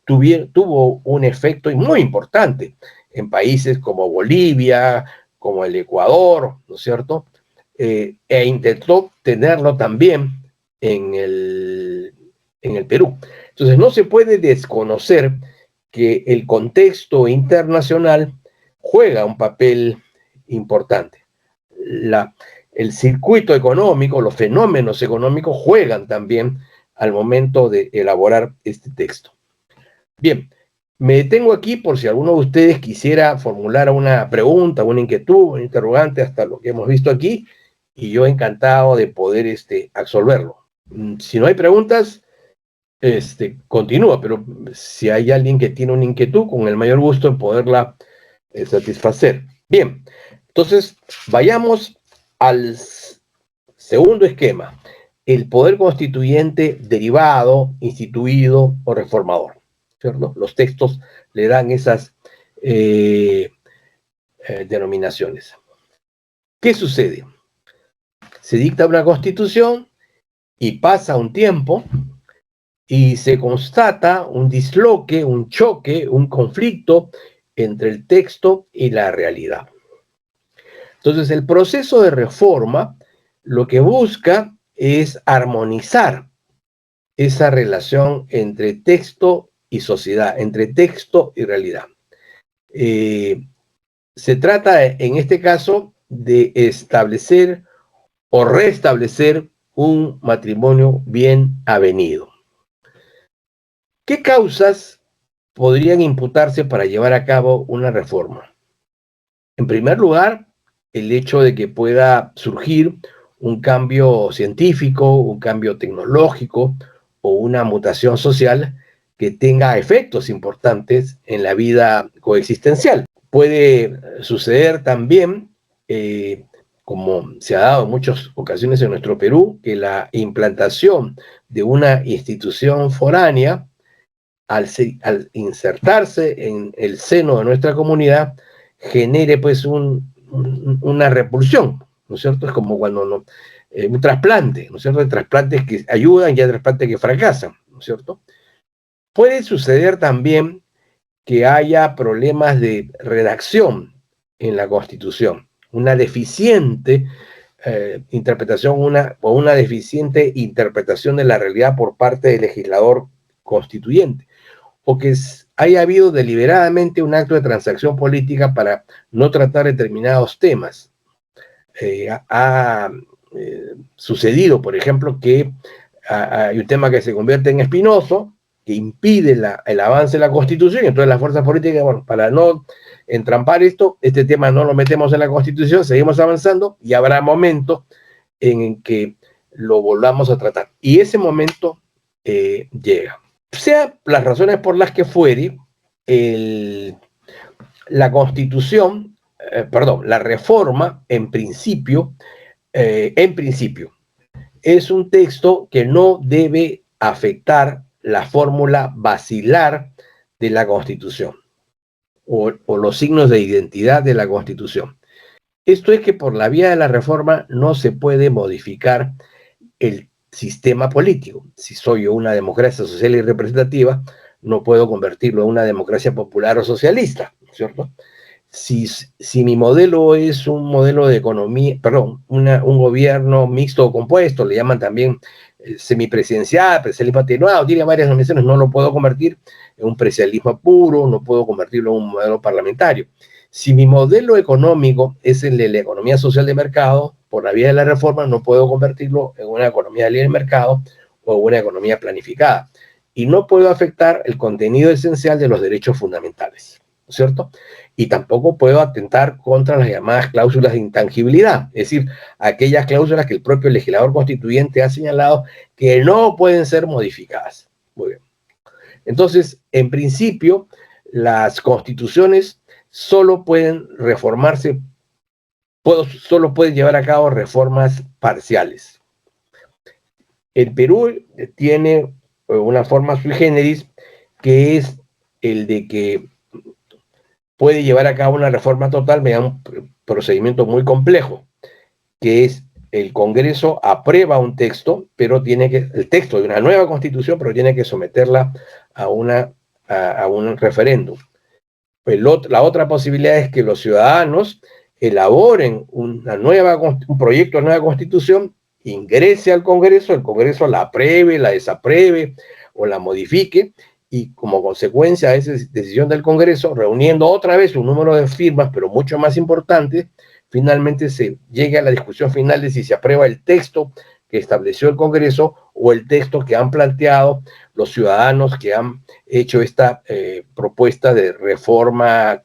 tuvo un efecto muy importante en países como Bolivia, como el Ecuador, ¿no es cierto? E intentó tenerlo también en el Perú. Entonces no se puede desconocer que el contexto internacional juega un papel importante. El circuito económico, los fenómenos económicos juegan también al momento de elaborar este texto. Bien, me detengo aquí por si alguno de ustedes quisiera formular una pregunta, una inquietud, un interrogante hasta lo que hemos visto aquí, y yo encantado de poder absolverlo. Si no hay preguntas, continúa, pero si hay alguien que tiene una inquietud, con el mayor gusto en poderla satisfacer. Bien, entonces vayamos al segundo esquema, el poder constituyente derivado, instituido o reformador, ¿cierto? Los textos le dan esas denominaciones. ¿Qué sucede? Se dicta una constitución y pasa un tiempo y se constata un disloque, un choque, un conflicto entre el texto y la realidad. Entonces, el proceso de reforma lo que busca es armonizar esa relación entre texto y sociedad, entre texto y realidad. Se trata, en este caso, de establecer o restablecer un matrimonio bien avenido. ¿Qué causas podrían imputarse para llevar a cabo una reforma? En primer lugar, el hecho de que pueda surgir un cambio científico, un cambio tecnológico o una mutación social que tenga efectos importantes en la vida coexistencial. Puede suceder también, como se ha dado en muchas ocasiones en nuestro Perú, que la implantación de una institución foránea, al insertarse en el seno de nuestra comunidad, genere pues una repulsión, ¿no es cierto? Es como cuando un trasplante, ¿no es cierto? Hay trasplantes que ayudan y hay trasplantes que fracasan, ¿no es cierto? Puede suceder también que haya problemas de redacción en la Constitución, una deficiente interpretación, una deficiente interpretación de la realidad por parte del legislador constituyente, o que haya habido deliberadamente un acto de transacción política para no tratar determinados temas. Ha sucedido, por ejemplo, que hay un tema que se convierte en espinoso, que impide el avance de la Constitución, y entonces las fuerzas políticas, bueno, para no entrampar este tema no lo metemos en la Constitución, seguimos avanzando y habrá momentos en que lo volvamos a tratar. Y ese momento llega. Sea las razones por las que fuere, la Constitución, la reforma, en principio, es un texto que no debe afectar la fórmula basilar de la Constitución o los signos de identidad de la Constitución. Esto es que por la vía de la reforma no se puede modificar el sistema político. Si soy una democracia social y representativa, no puedo convertirlo en una democracia popular o socialista, ¿cierto? Si mi modelo es un modelo de economía, un gobierno mixto o compuesto, le llaman también semipresidencial, presidencialismo atenuado, tiene varias nominaciones, no lo puedo convertir en un presidencialismo puro, no puedo convertirlo en un modelo parlamentario. Si mi modelo económico es el de la economía social de mercado, por la vía de la reforma no puedo convertirlo en una economía de libre mercado o una economía planificada. Y no puedo afectar el contenido esencial de los derechos fundamentales, ¿no es cierto? Y tampoco puedo atentar contra las llamadas cláusulas de intangibilidad, es decir, aquellas cláusulas que el propio legislador constituyente ha señalado que no pueden ser modificadas. Muy bien. Entonces, en principio, las constituciones solo pueden reformarse, solo pueden llevar a cabo reformas parciales. El Perú tiene una forma sui generis, que es el de que puede llevar a cabo una reforma total mediante un procedimiento muy complejo, que es el Congreso aprueba un texto, pero el texto de una nueva constitución, pero tiene que someterla a un referéndum. La otra posibilidad es que los ciudadanos elaboren un proyecto de nueva constitución, ingrese al Congreso, el Congreso la apruebe, la desapruebe o la modifique, y como consecuencia de esa decisión del Congreso, reuniendo otra vez un número de firmas, pero mucho más importante, finalmente se llegue a la discusión final de si se aprueba el texto que estableció el Congreso o el texto que han planteado los ciudadanos que han hecho esta propuesta de reforma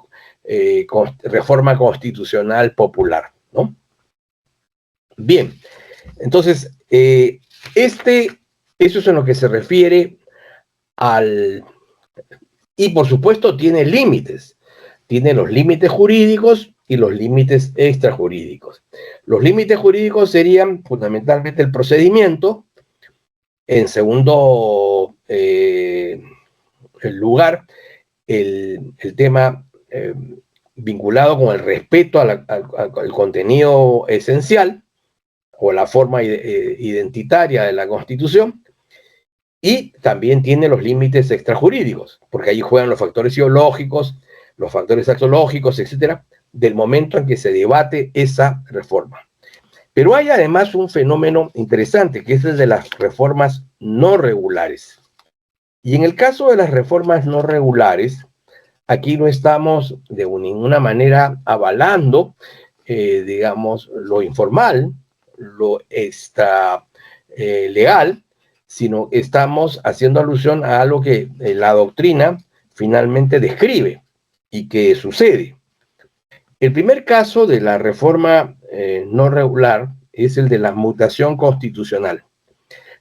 constitucional popular, ¿no? Bien, entonces, eso es en lo que se refiere y por supuesto tiene límites. Tiene los límites jurídicos y los límites extrajurídicos. Los límites jurídicos serían fundamentalmente el procedimiento. En segundo lugar, el tema vinculado con el respeto al contenido esencial o la forma identitaria de la Constitución. Y también tiene los límites extrajurídicos, porque ahí juegan los factores ideológicos, los factores axiológicos, etcétera, del momento en que se debate esa reforma. Pero hay además un fenómeno interesante, que es el de las reformas no regulares. Y en el caso de las reformas no regulares, aquí no estamos de ninguna manera avalando, digamos, lo informal, lo legal, sino estamos haciendo alusión a algo que la doctrina finalmente describe y que sucede. El primer caso de la reforma no regular es el de la mutación constitucional.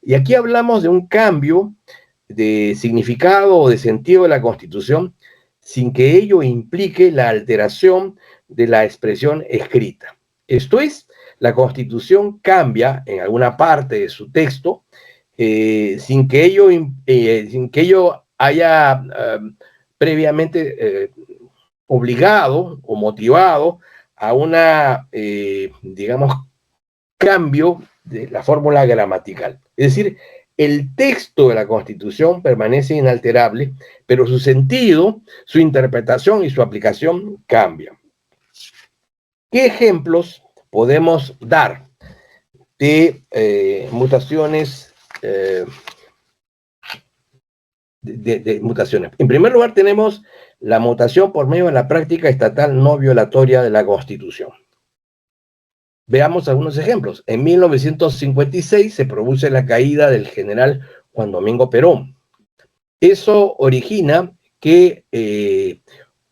Y aquí hablamos de un cambio de significado o de sentido de la Constitución sin que ello implique la alteración de la expresión escrita. Esto es, la Constitución cambia en alguna parte de su texto sin que ello haya previamente obligado o motivado a digamos, cambio de la fórmula gramatical. Es decir, el texto de la Constitución permanece inalterable, pero su sentido, su interpretación y su aplicación cambian. ¿Qué ejemplos podemos dar de mutaciones? De mutaciones. En primer lugar, tenemos la mutación por medio de la práctica estatal no violatoria de la Constitución. Veamos algunos ejemplos. En 1956 se produce la caída del general Juan Domingo Perón. Eso origina que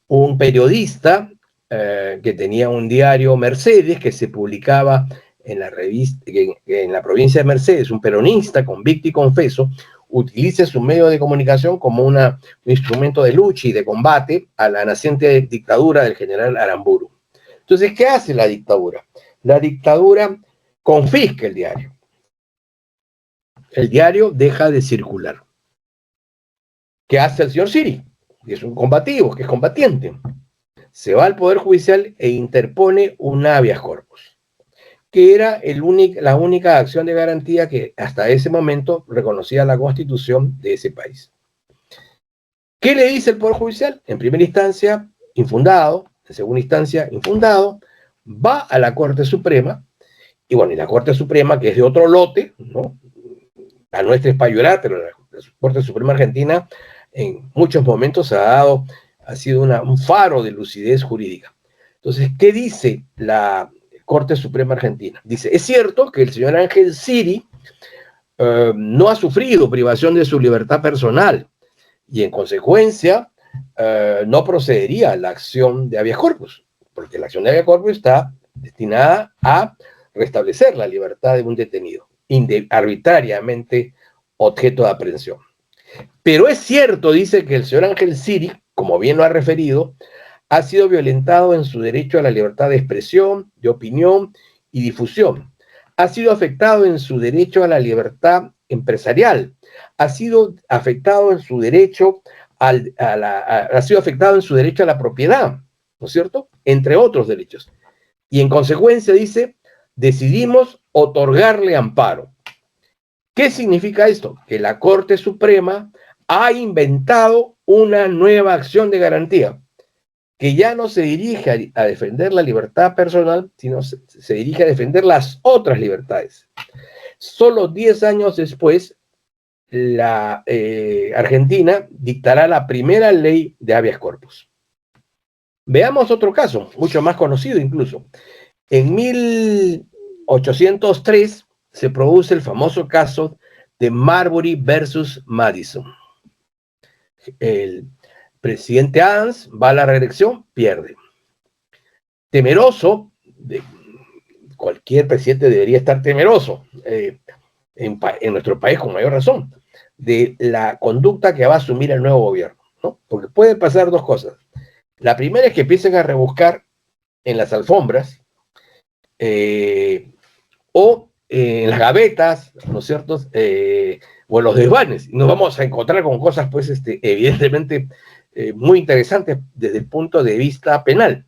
un periodista que tenía un diario Mercedes, que se publicaba en la revista, en la provincia de Mercedes, un peronista convicto y confeso, utilice su medio de comunicación como un instrumento de lucha y de combate a la naciente dictadura del general Aramburu. Entonces, ¿qué hace la dictadura? La dictadura confisca el diario. El diario deja de circular. ¿Qué hace el señor Siri? Que es un combativo, que es combatiente. Se va al Poder Judicial e interpone un habeas corpus, que era la única acción de garantía que hasta ese momento reconocía la Constitución de ese país. ¿Qué le dice el Poder Judicial? En primera instancia, infundado. En segunda instancia, infundado. Va a la Corte Suprema. Y bueno, y la Corte Suprema, que es de otro lote, ¿no? La nuestra es para llorar, pero la Corte Suprema Argentina en muchos momentos ha sido un faro de lucidez jurídica. Entonces, ¿qué dice la Corte Suprema Argentina? Dice, es cierto que el señor Ángel Siri no ha sufrido privación de su libertad personal y en consecuencia no procedería a la acción de habeas corpus, porque la acción de habeas corpus está destinada a restablecer la libertad de un detenido, arbitrariamente objeto de aprehensión. Pero es cierto, dice, que el señor Ángel Siri, como bien lo ha referido, ha sido violentado en su derecho a la libertad de expresión, de opinión y difusión, ha sido afectado en su derecho a la libertad empresarial, ha sido afectado en su derecho ha sido afectado en su derecho a la propiedad, ¿no es cierto? Entre otros derechos. Y en consecuencia dice, decidimos otorgarle amparo. ¿Qué significa esto? Que la Corte Suprema ha inventado una nueva acción de garantía, que ya no se dirige a defender la libertad personal, sino se dirige a defender las otras libertades. Solo 10 años después, la Argentina dictará la primera ley de habeas corpus. Veamos otro caso, mucho más conocido incluso. En 1803 se produce el famoso caso de Marbury versus Madison. El presidente Adams va a la reelección, pierde. Temeroso, cualquier presidente debería estar temeroso, en nuestro país con mayor razón, de la conducta que va a asumir el nuevo gobierno, ¿no? Porque pueden pasar dos cosas. La primera es que empiecen a rebuscar en las alfombras o en las gavetas, ¿no es cierto? O en los desvanes. Nos vamos a encontrar con cosas, pues, evidentemente muy interesantes desde el punto de vista penal.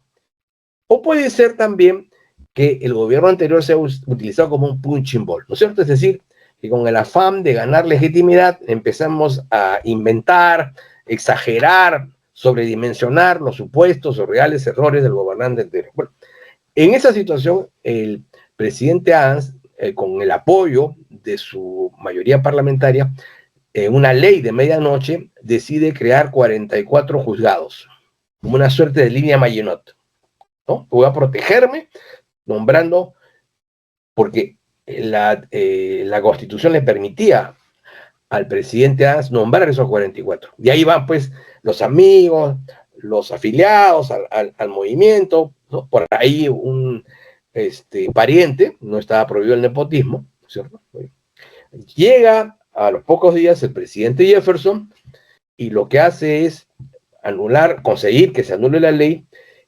O puede ser también que el gobierno anterior sea utilizado como un punching ball, ¿no es cierto? Es decir, que con el afán de ganar legitimidad empezamos a inventar, exagerar, sobredimensionar los supuestos o reales errores del gobernante anterior. Bueno, en esa situación, el presidente Adams, con el apoyo de su mayoría parlamentaria, una ley de medianoche, decide crear 44 juzgados, como una suerte de línea Maginot, ¿no? Voy a protegerme nombrando, porque la Constitución le permitía al presidente Adams nombrar esos 44. Y ahí van, pues, los amigos, los afiliados al movimiento, ¿no? Por ahí un pariente, no estaba prohibido el nepotismo, ¿cierto? Llega a los pocos días el presidente Jefferson y lo que hace es conseguir que se anule la ley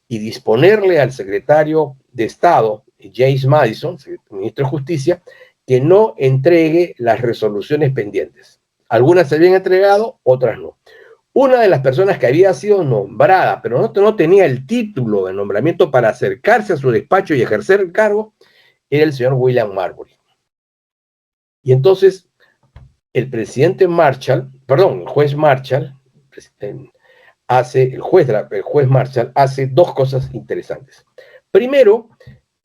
y disponerle al secretario de Estado, James Madison, ministro de Justicia, que no entregue las resoluciones pendientes. Algunas se habían entregado, otras no. Una de las personas que había sido nombrada, pero no tenía el título de nombramiento para acercarse a su despacho y ejercer el cargo, era el señor William Marbury. Y entonces, el juez Marshall, el juez Marshall hace dos cosas interesantes. Primero,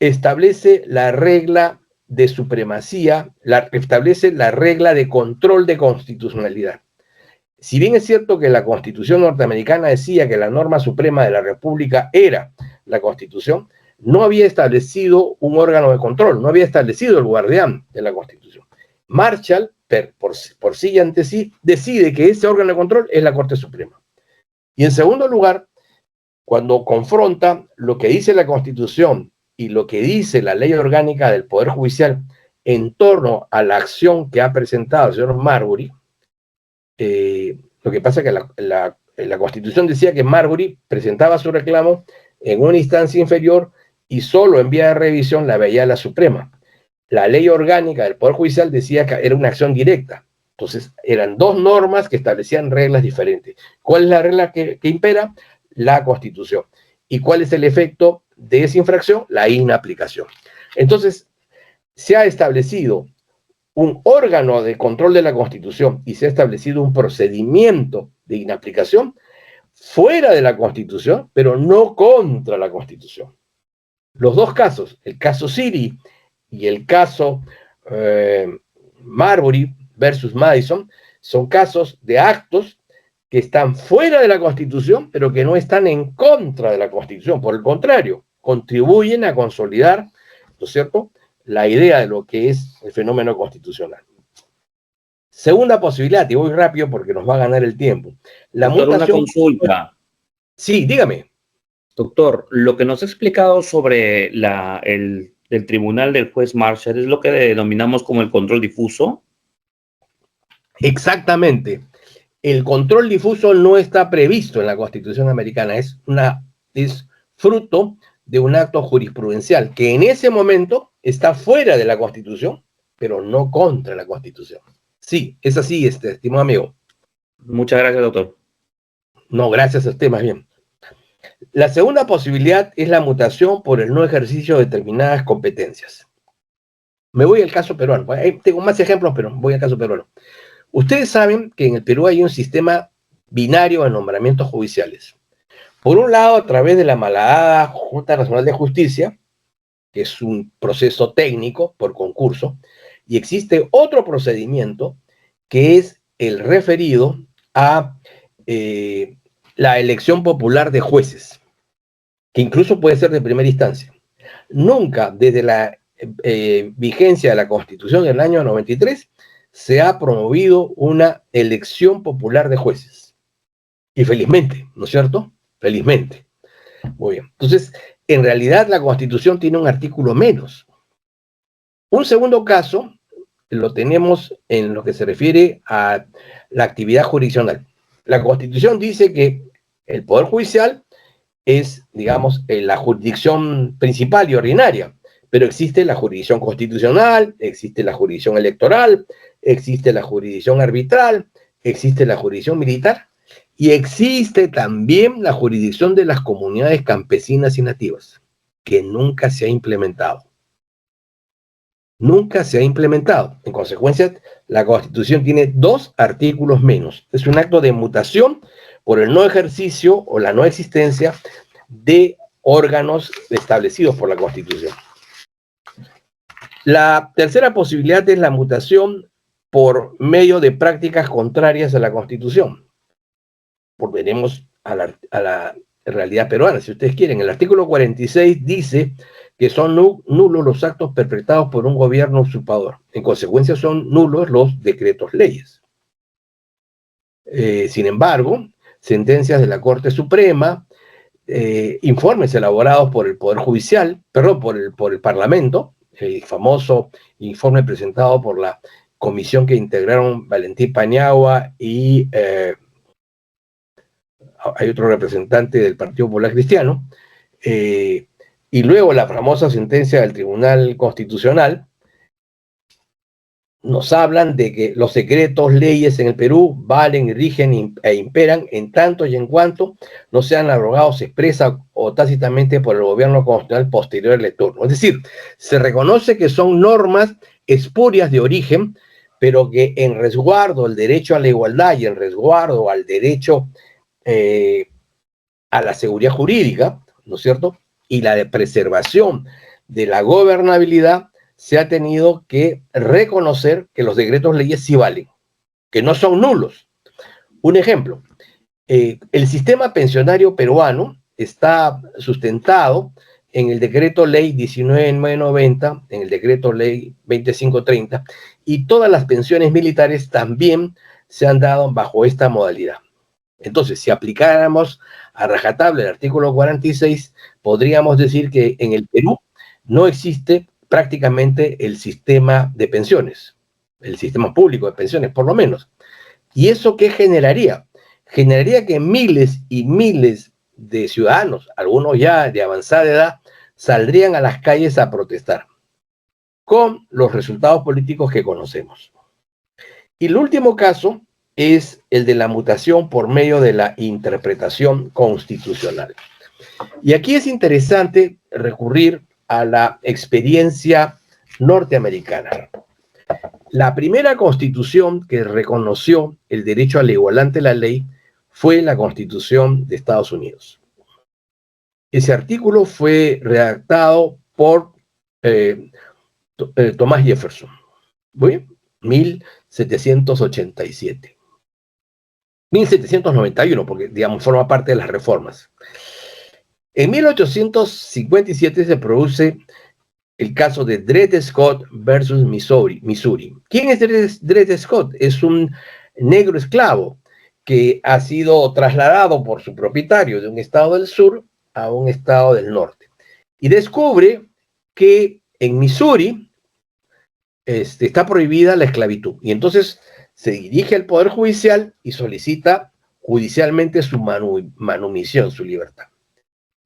establece la regla de supremacía, establece la regla de control de constitucionalidad. Si bien es cierto que la Constitución norteamericana decía que la norma suprema de la República era la Constitución, no había establecido un órgano de control, no había establecido el guardián de la Constitución. Marshall, por sí y ante sí, decide que ese órgano de control es la Corte Suprema. Y en segundo lugar, cuando confronta lo que dice la Constitución y lo que dice la ley orgánica del Poder Judicial en torno a la acción que ha presentado el señor Marbury, lo que pasa es que la Constitución decía que Marbury presentaba su reclamo en una instancia inferior y solo en vía de revisión la veía la Suprema. La ley orgánica del Poder Judicial decía que era una acción directa. Entonces, eran dos normas que establecían reglas diferentes. ¿Cuál es la regla que impera? La Constitución. ¿Y cuál es el efecto de esa infracción? La inaplicación. Entonces, se ha establecido un órgano de control de la Constitución y se ha establecido un procedimiento de inaplicación fuera de la Constitución, pero no contra la Constitución. Los dos casos, el caso Siri y el caso Marbury versus Madison, son casos de actos que están fuera de la Constitución, pero que no están en contra de la Constitución. Por el contrario, contribuyen a consolidar, ¿no es cierto?, la idea de lo que es el fenómeno constitucional. Segunda posibilidad, y voy rápido porque nos va a ganar el tiempo. La Doctor, mutación... una consulta. Sí, dígame. Doctor, lo que nos ha explicado sobre el tribunal del juez Marshall es lo que denominamos como el control difuso. Exactamente. El control difuso no está previsto en la Constitución americana, es fruto de un acto jurisprudencial que en ese momento está fuera de la Constitución, pero no contra la Constitución. Sí, es así, estimado amigo. Muchas gracias, doctor. No, gracias a usted, más bien. La segunda posibilidad es la mutación por el no ejercicio de determinadas competencias. Me voy al caso peruano. Tengo más ejemplos, pero voy al caso peruano. Ustedes saben que en el Perú hay un sistema binario de nombramientos judiciales. Por un lado, a través de la malhadada Junta Nacional de Justicia, que es un proceso técnico por concurso, y existe otro procedimiento que es el referido a la elección popular de jueces, que incluso puede ser de primera instancia. Nunca, desde la vigencia de la Constitución del año 93, se ha promovido una elección popular de jueces. Y felizmente, ¿no es cierto? Felizmente. Muy bien. Entonces, en realidad la Constitución tiene un artículo menos. Un segundo caso lo tenemos en lo que se refiere a la actividad jurisdiccional. La Constitución dice que el Poder Judicial es, digamos, la jurisdicción principal y ordinaria, pero existe la jurisdicción constitucional, existe la jurisdicción electoral, existe la jurisdicción arbitral, existe la jurisdicción militar y existe también la jurisdicción de las comunidades campesinas y nativas, que nunca se ha implementado. Nunca se ha implementado. En consecuencia, la Constitución tiene 2 artículos menos. Es un acto de mutación por el no ejercicio o la no existencia de órganos establecidos por la Constitución. La tercera posibilidad es la mutación por medio de prácticas contrarias a la Constitución. Volveremos a la realidad peruana, si ustedes quieren. El artículo 46 dice que son nulos los actos perpetrados por un gobierno usurpador. En consecuencia, son nulos los decretos leyes. Sin embargo, sentencias de la Corte Suprema, informes elaborados por el Poder Judicial, perdón, por el Parlamento, el famoso informe presentado por la comisión que integraron Valentín Paniagua y hay otro representante del Partido Popular Cristiano, y luego la famosa sentencia del Tribunal Constitucional, nos hablan de que los decretos, leyes en el Perú valen, rigen e imperan en tanto y en cuanto no sean abrogados expresa o tácitamente por el gobierno constitucional posterior al turno. Es decir, se reconoce que son normas espurias de origen, pero que en resguardo al derecho a la igualdad y en resguardo al derecho a la seguridad jurídica, ¿no es cierto?, y la de preservación de la gobernabilidad, se ha tenido que reconocer que los decretos leyes sí valen, que no son nulos. Un ejemplo, el sistema pensionario peruano está sustentado en el decreto ley 19.990, en el decreto ley 2530, y todas las pensiones militares también se han dado bajo esta modalidad. Entonces, si aplicáramos a rajatabla el artículo 46, podríamos decir que en el Perú no existe prácticamente el sistema de pensiones, el sistema público de pensiones, por lo menos. ¿Y eso qué generaría? Generaría que miles y miles de ciudadanos, algunos ya de avanzada edad, saldrían a las calles a protestar, con los resultados políticos que conocemos. Y el último caso es el de la mutación por medio de la interpretación constitucional. Y aquí es interesante recurrir a la experiencia norteamericana. La primera constitución que reconoció el derecho a la igualdad ante la ley fue la Constitución de Estados Unidos. Ese artículo fue redactado por Thomas Jefferson, ¿muy? 1787. 1791, porque, digamos, forma parte de las reformas. En 1857 se produce el caso de Dred Scott versus Missouri. ¿Quién es Dred Scott? Es un negro esclavo que ha sido trasladado por su propietario de un estado del sur a un estado del norte. Y descubre que en Missouri está prohibida la esclavitud. Y entonces se dirige al Poder Judicial y solicita judicialmente su manumisión, su libertad.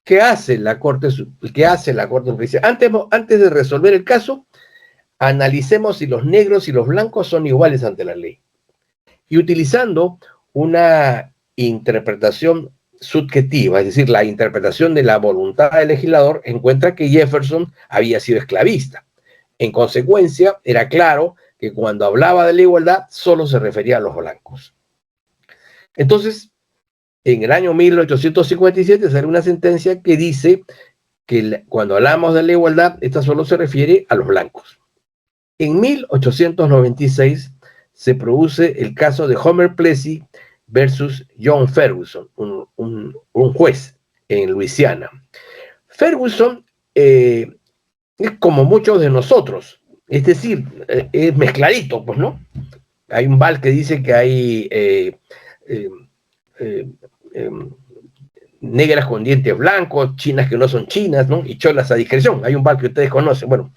¿qué hace la Corte Judicial? Antes de resolver el caso, analicemos si los negros y los blancos son iguales ante la ley. Y utilizando una interpretación subjetiva, es decir, la interpretación de la voluntad del legislador, encuentra que Jefferson había sido esclavista. En consecuencia, era claro que cuando hablaba de la igualdad, solo se refería a los blancos. Entonces, en el año 1857 sale una sentencia que dice que cuando hablamos de la igualdad, esta solo se refiere a los blancos. En 1896 se produce el caso de Homer Plessy versus John Ferguson, un juez en Luisiana. Ferguson es como muchos de nosotros, es decir, es mezcladito, pues, ¿no? Hay un bal que dice que hay negras con dientes blancos, chinas que no son chinas, ¿no? Y cholas a discreción. Hay un bal que ustedes conocen. Bueno,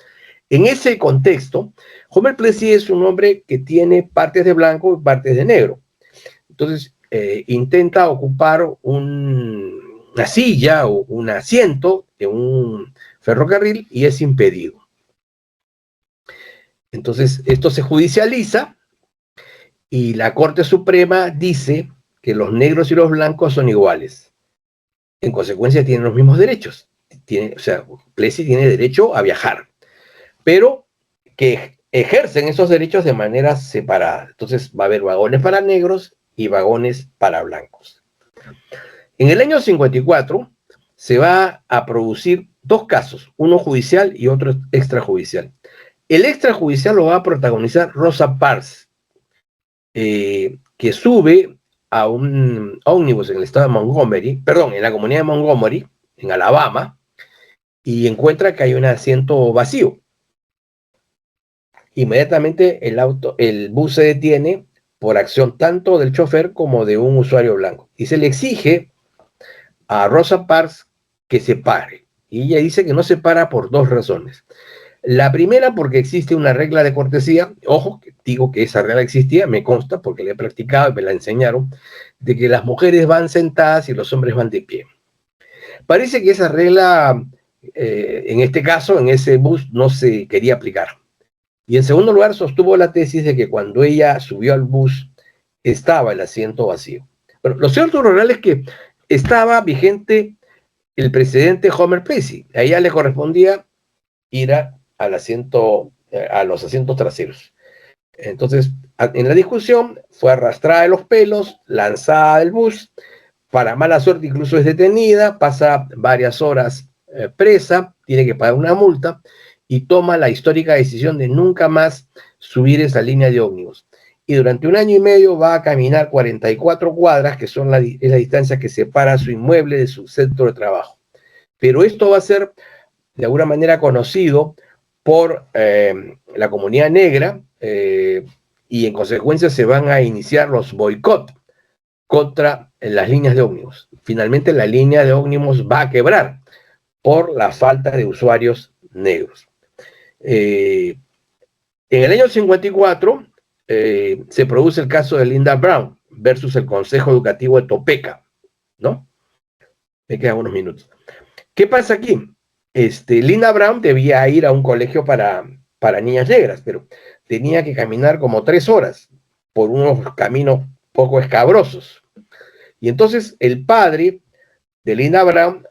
en ese contexto, Homer Plessy es un hombre que tiene partes de blanco y partes de negro. Entonces, intenta ocupar una silla o un asiento en un ferrocarril y es impedido. Entonces, esto se judicializa y la Corte Suprema dice que los negros y los blancos son iguales. En consecuencia, tienen los mismos derechos. O sea, Plessy tiene derecho a viajar, pero que ejercen esos derechos de manera separada. Entonces, va a haber vagones para negros y vagones para blancos. En el año 54 se va a producir dos casos, uno judicial y otro extrajudicial. El extrajudicial lo va a protagonizar Rosa Parks, que sube a un ómnibus en el estado de Montgomery, en la comunidad de Montgomery, en Alabama, y encuentra que hay un asiento vacío. Inmediatamente el bus se detiene por acción tanto del chofer como de un usuario blanco. Y se le exige a Rosa Parks que se pare. Y ella dice que no se para por dos razones. La primera, porque existe una regla de cortesía, ojo, digo que esa regla existía, me consta porque la he practicado y me la enseñaron, de que las mujeres van sentadas y los hombres van de pie. Parece que esa regla, en este caso, en ese bus, no se quería aplicar. Y en segundo lugar, sostuvo la tesis de que cuando ella subió al bus, estaba el asiento vacío. Pero lo cierto real es que estaba vigente el precedente Homer Plessy. A ella le correspondía ir a los asientos traseros. Entonces, en la discusión, fue arrastrada de los pelos, lanzada del bus, para mala suerte incluso es detenida, pasa varias horas presa, tiene que pagar una multa, y toma la histórica decisión de nunca más subir esa línea de ómnibus. Y durante 1 año y medio va a caminar 44 cuadras, que es la distancia que separa su inmueble de su centro de trabajo. Pero esto va a ser, de alguna manera, conocido por la comunidad negra, y en consecuencia se van a iniciar los boicots contra las líneas de ómnibus. Finalmente la línea de ómnibus va a quebrar por la falta de usuarios negros. En el año 54 se produce el caso de Linda Brown versus el Consejo Educativo de Topeka, ¿no? Me quedan unos minutos. ¿Qué pasa aquí? Linda Brown debía ir a un colegio para niñas negras, pero tenía que caminar como 3 horas por unos caminos poco escabrosos. Y entonces el padre de Linda Brown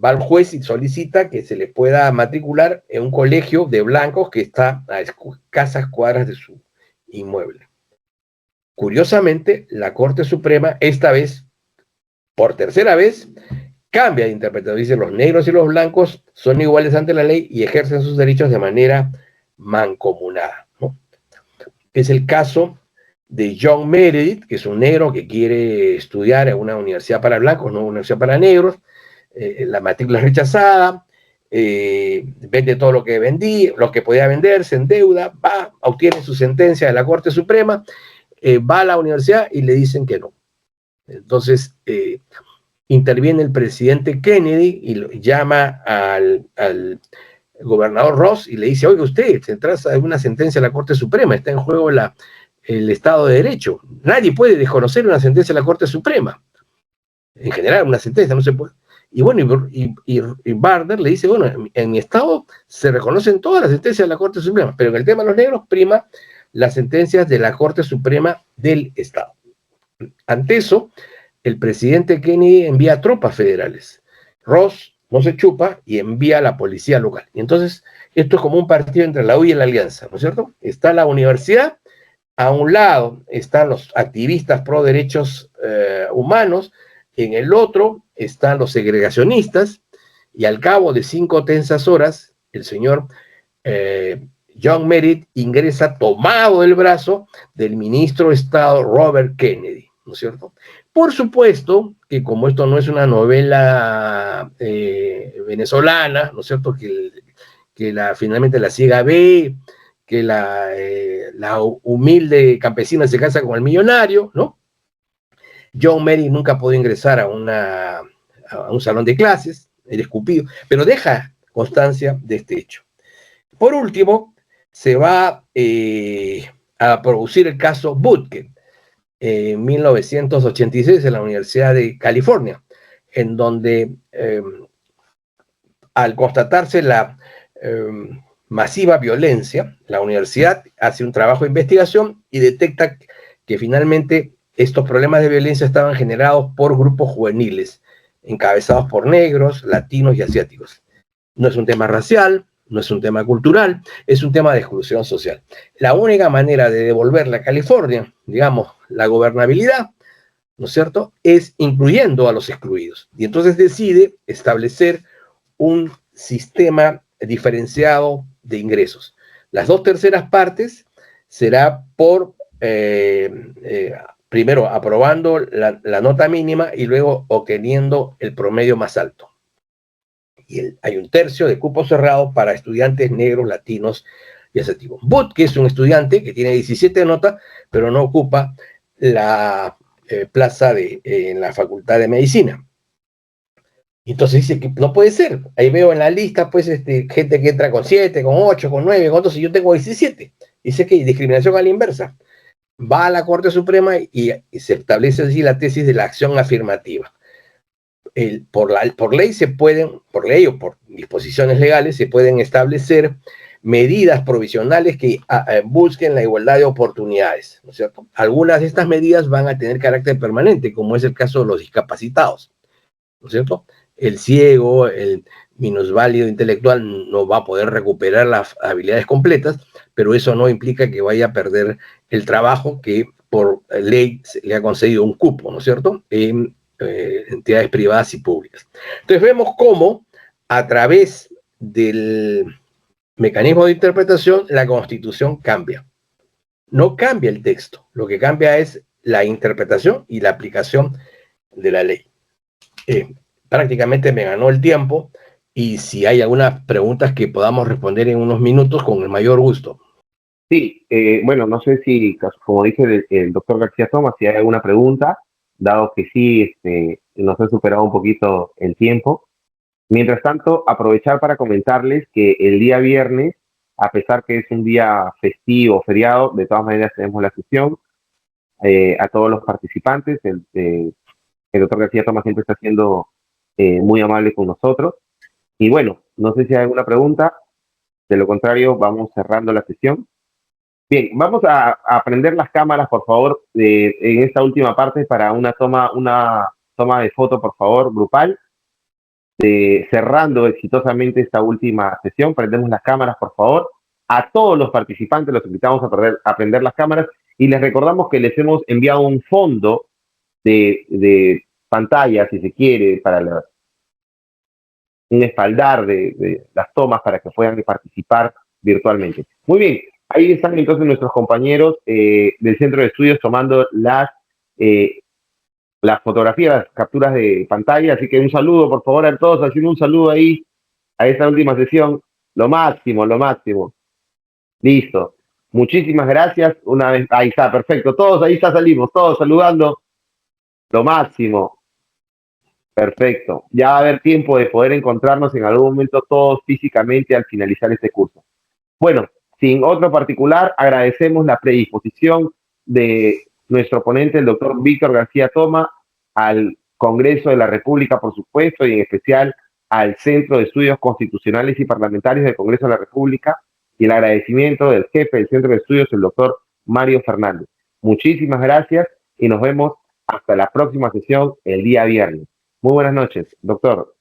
va al juez y solicita que se le pueda matricular en un colegio de blancos que está a escasas cuadras de su inmueble. Curiosamente, la Corte Suprema, esta vez, por tercera vez, cambia de interpretación. Dice, los negros y los blancos son iguales ante la ley y ejercen sus derechos de manera mancomunada, ¿no? Es el caso de John Meredith, que es un negro que quiere estudiar en una universidad para blancos, no una universidad para negros. La matrícula es rechazada, vende todo lo que podía vender, se endeuda, obtiene su sentencia de la Corte Suprema, va a la universidad y le dicen que no. Entonces interviene el presidente Kennedy y llama al gobernador Ross y le dice, oiga usted, se trata de una sentencia de la Corte Suprema, está en juego el Estado de Derecho. Nadie puede desconocer una sentencia de la Corte Suprema. En general, una sentencia no se puede. Y bueno, y Barder le dice, bueno, en mi estado se reconocen todas las sentencias de la Corte Suprema, pero en el tema de los negros prima las sentencias de la Corte Suprema del Estado. Ante eso, el presidente Kennedy envía tropas federales. Ross no se chupa y envía a la policía local. Y entonces, esto es como un partido entre la U y la Alianza, ¿no es cierto? Está la universidad, a un lado están los activistas pro derechos humanos, en el otro están los segregacionistas, y al cabo de 5 tensas horas, el señor John Merritt ingresa tomado del brazo del ministro de Estado Robert Kennedy, ¿no es cierto? Por supuesto que como esto no es una novela venezolana, ¿no es cierto? Que finalmente la ciega ve, que la humilde campesina se casa con el millonario, ¿no? John Merritt nunca pudo ingresar a un salón de clases, era escupido, pero deja constancia de este hecho. Por último, se va a producir el caso Butke en 1986 en la Universidad de California, en donde al constatarse la masiva violencia, la universidad hace un trabajo de investigación y detecta que finalmente estos problemas de violencia estaban generados por grupos juveniles, encabezados por negros, latinos y asiáticos. No es un tema racial, no es un tema cultural, es un tema de exclusión social. La única manera de devolverle a California, digamos, la gobernabilidad, ¿no es cierto?, es incluyendo a los excluidos. Y entonces decide establecer un sistema diferenciado de ingresos. Las 2/3 partes será por, primero, aprobando la nota mínima y luego obteniendo el promedio más alto. Y hay 1/3 de cupo cerrado para estudiantes negros, latinos y asiáticos. Bot, que es un estudiante que tiene 17 notas, pero no ocupa la plaza en la Facultad de Medicina. Entonces dice que no puede ser. Ahí veo en la lista, pues, gente que entra con 7, con 8, con 9, con 12, y yo tengo 17. Dice que hay discriminación a la inversa. Va a la Corte Suprema y se establece así la tesis de la acción afirmativa. Por ley o por disposiciones legales, se pueden establecer medidas provisionales que busquen la igualdad de oportunidades, ¿no es cierto? Algunas de estas medidas van a tener carácter permanente, como es el caso de los discapacitados, ¿no es cierto? El ciego, el minusválido intelectual no va a poder recuperar las habilidades completas, pero eso no implica que vaya a perder el trabajo que por ley le ha concedido un cupo, ¿no es cierto?, en entidades privadas y públicas. Entonces vemos cómo a través del mecanismo de interpretación la Constitución cambia. No cambia el texto, lo que cambia es la interpretación y la aplicación de la ley. Prácticamente me ganó el tiempo y si hay algunas preguntas que podamos responder en unos minutos, con el mayor gusto. Sí, bueno, no sé si, como dice el doctor García Tomás, si hay alguna pregunta, dado que sí nos ha superado un poquito el tiempo. Mientras tanto, aprovechar para comentarles que el día viernes, a pesar que es un día festivo, feriado, de todas maneras tenemos la sesión. A todos los participantes, el doctor García Tomás siempre está siendo muy amable con nosotros. Y bueno, no sé si hay alguna pregunta. De lo contrario, vamos cerrando la sesión. Bien, vamos a prender las cámaras, por favor, en esta última parte para una toma de foto, por favor, grupal. Cerrando exitosamente esta última sesión, prendemos las cámaras, por favor. A todos los participantes los invitamos a prender las cámaras y les recordamos que les hemos enviado un fondo de pantalla, si se quiere, para un espaldar de las tomas para que puedan participar virtualmente. Muy bien, ahí están entonces nuestros compañeros del Centro de Estudios tomando las fotografías, las capturas de pantalla, así que un saludo, por favor, a todos, haciendo un saludo ahí a esta última sesión. Lo máximo, lo máximo. Listo. Muchísimas gracias. Una vez, ahí está, perfecto. Todos ahí salimos, todos saludando. Lo máximo. Perfecto. Ya va a haber tiempo de poder encontrarnos en algún momento todos físicamente al finalizar este curso. Bueno, sin otro particular, agradecemos la predisposición de nuestro ponente, el doctor Víctor García Toma, al Congreso de la República, por supuesto, y en especial al Centro de Estudios Constitucionales y Parlamentarios del Congreso de la República, y el agradecimiento del jefe del Centro de Estudios, el doctor Mario Fernández. Muchísimas gracias y nos vemos hasta la próxima sesión el día viernes. Muy buenas noches, doctor.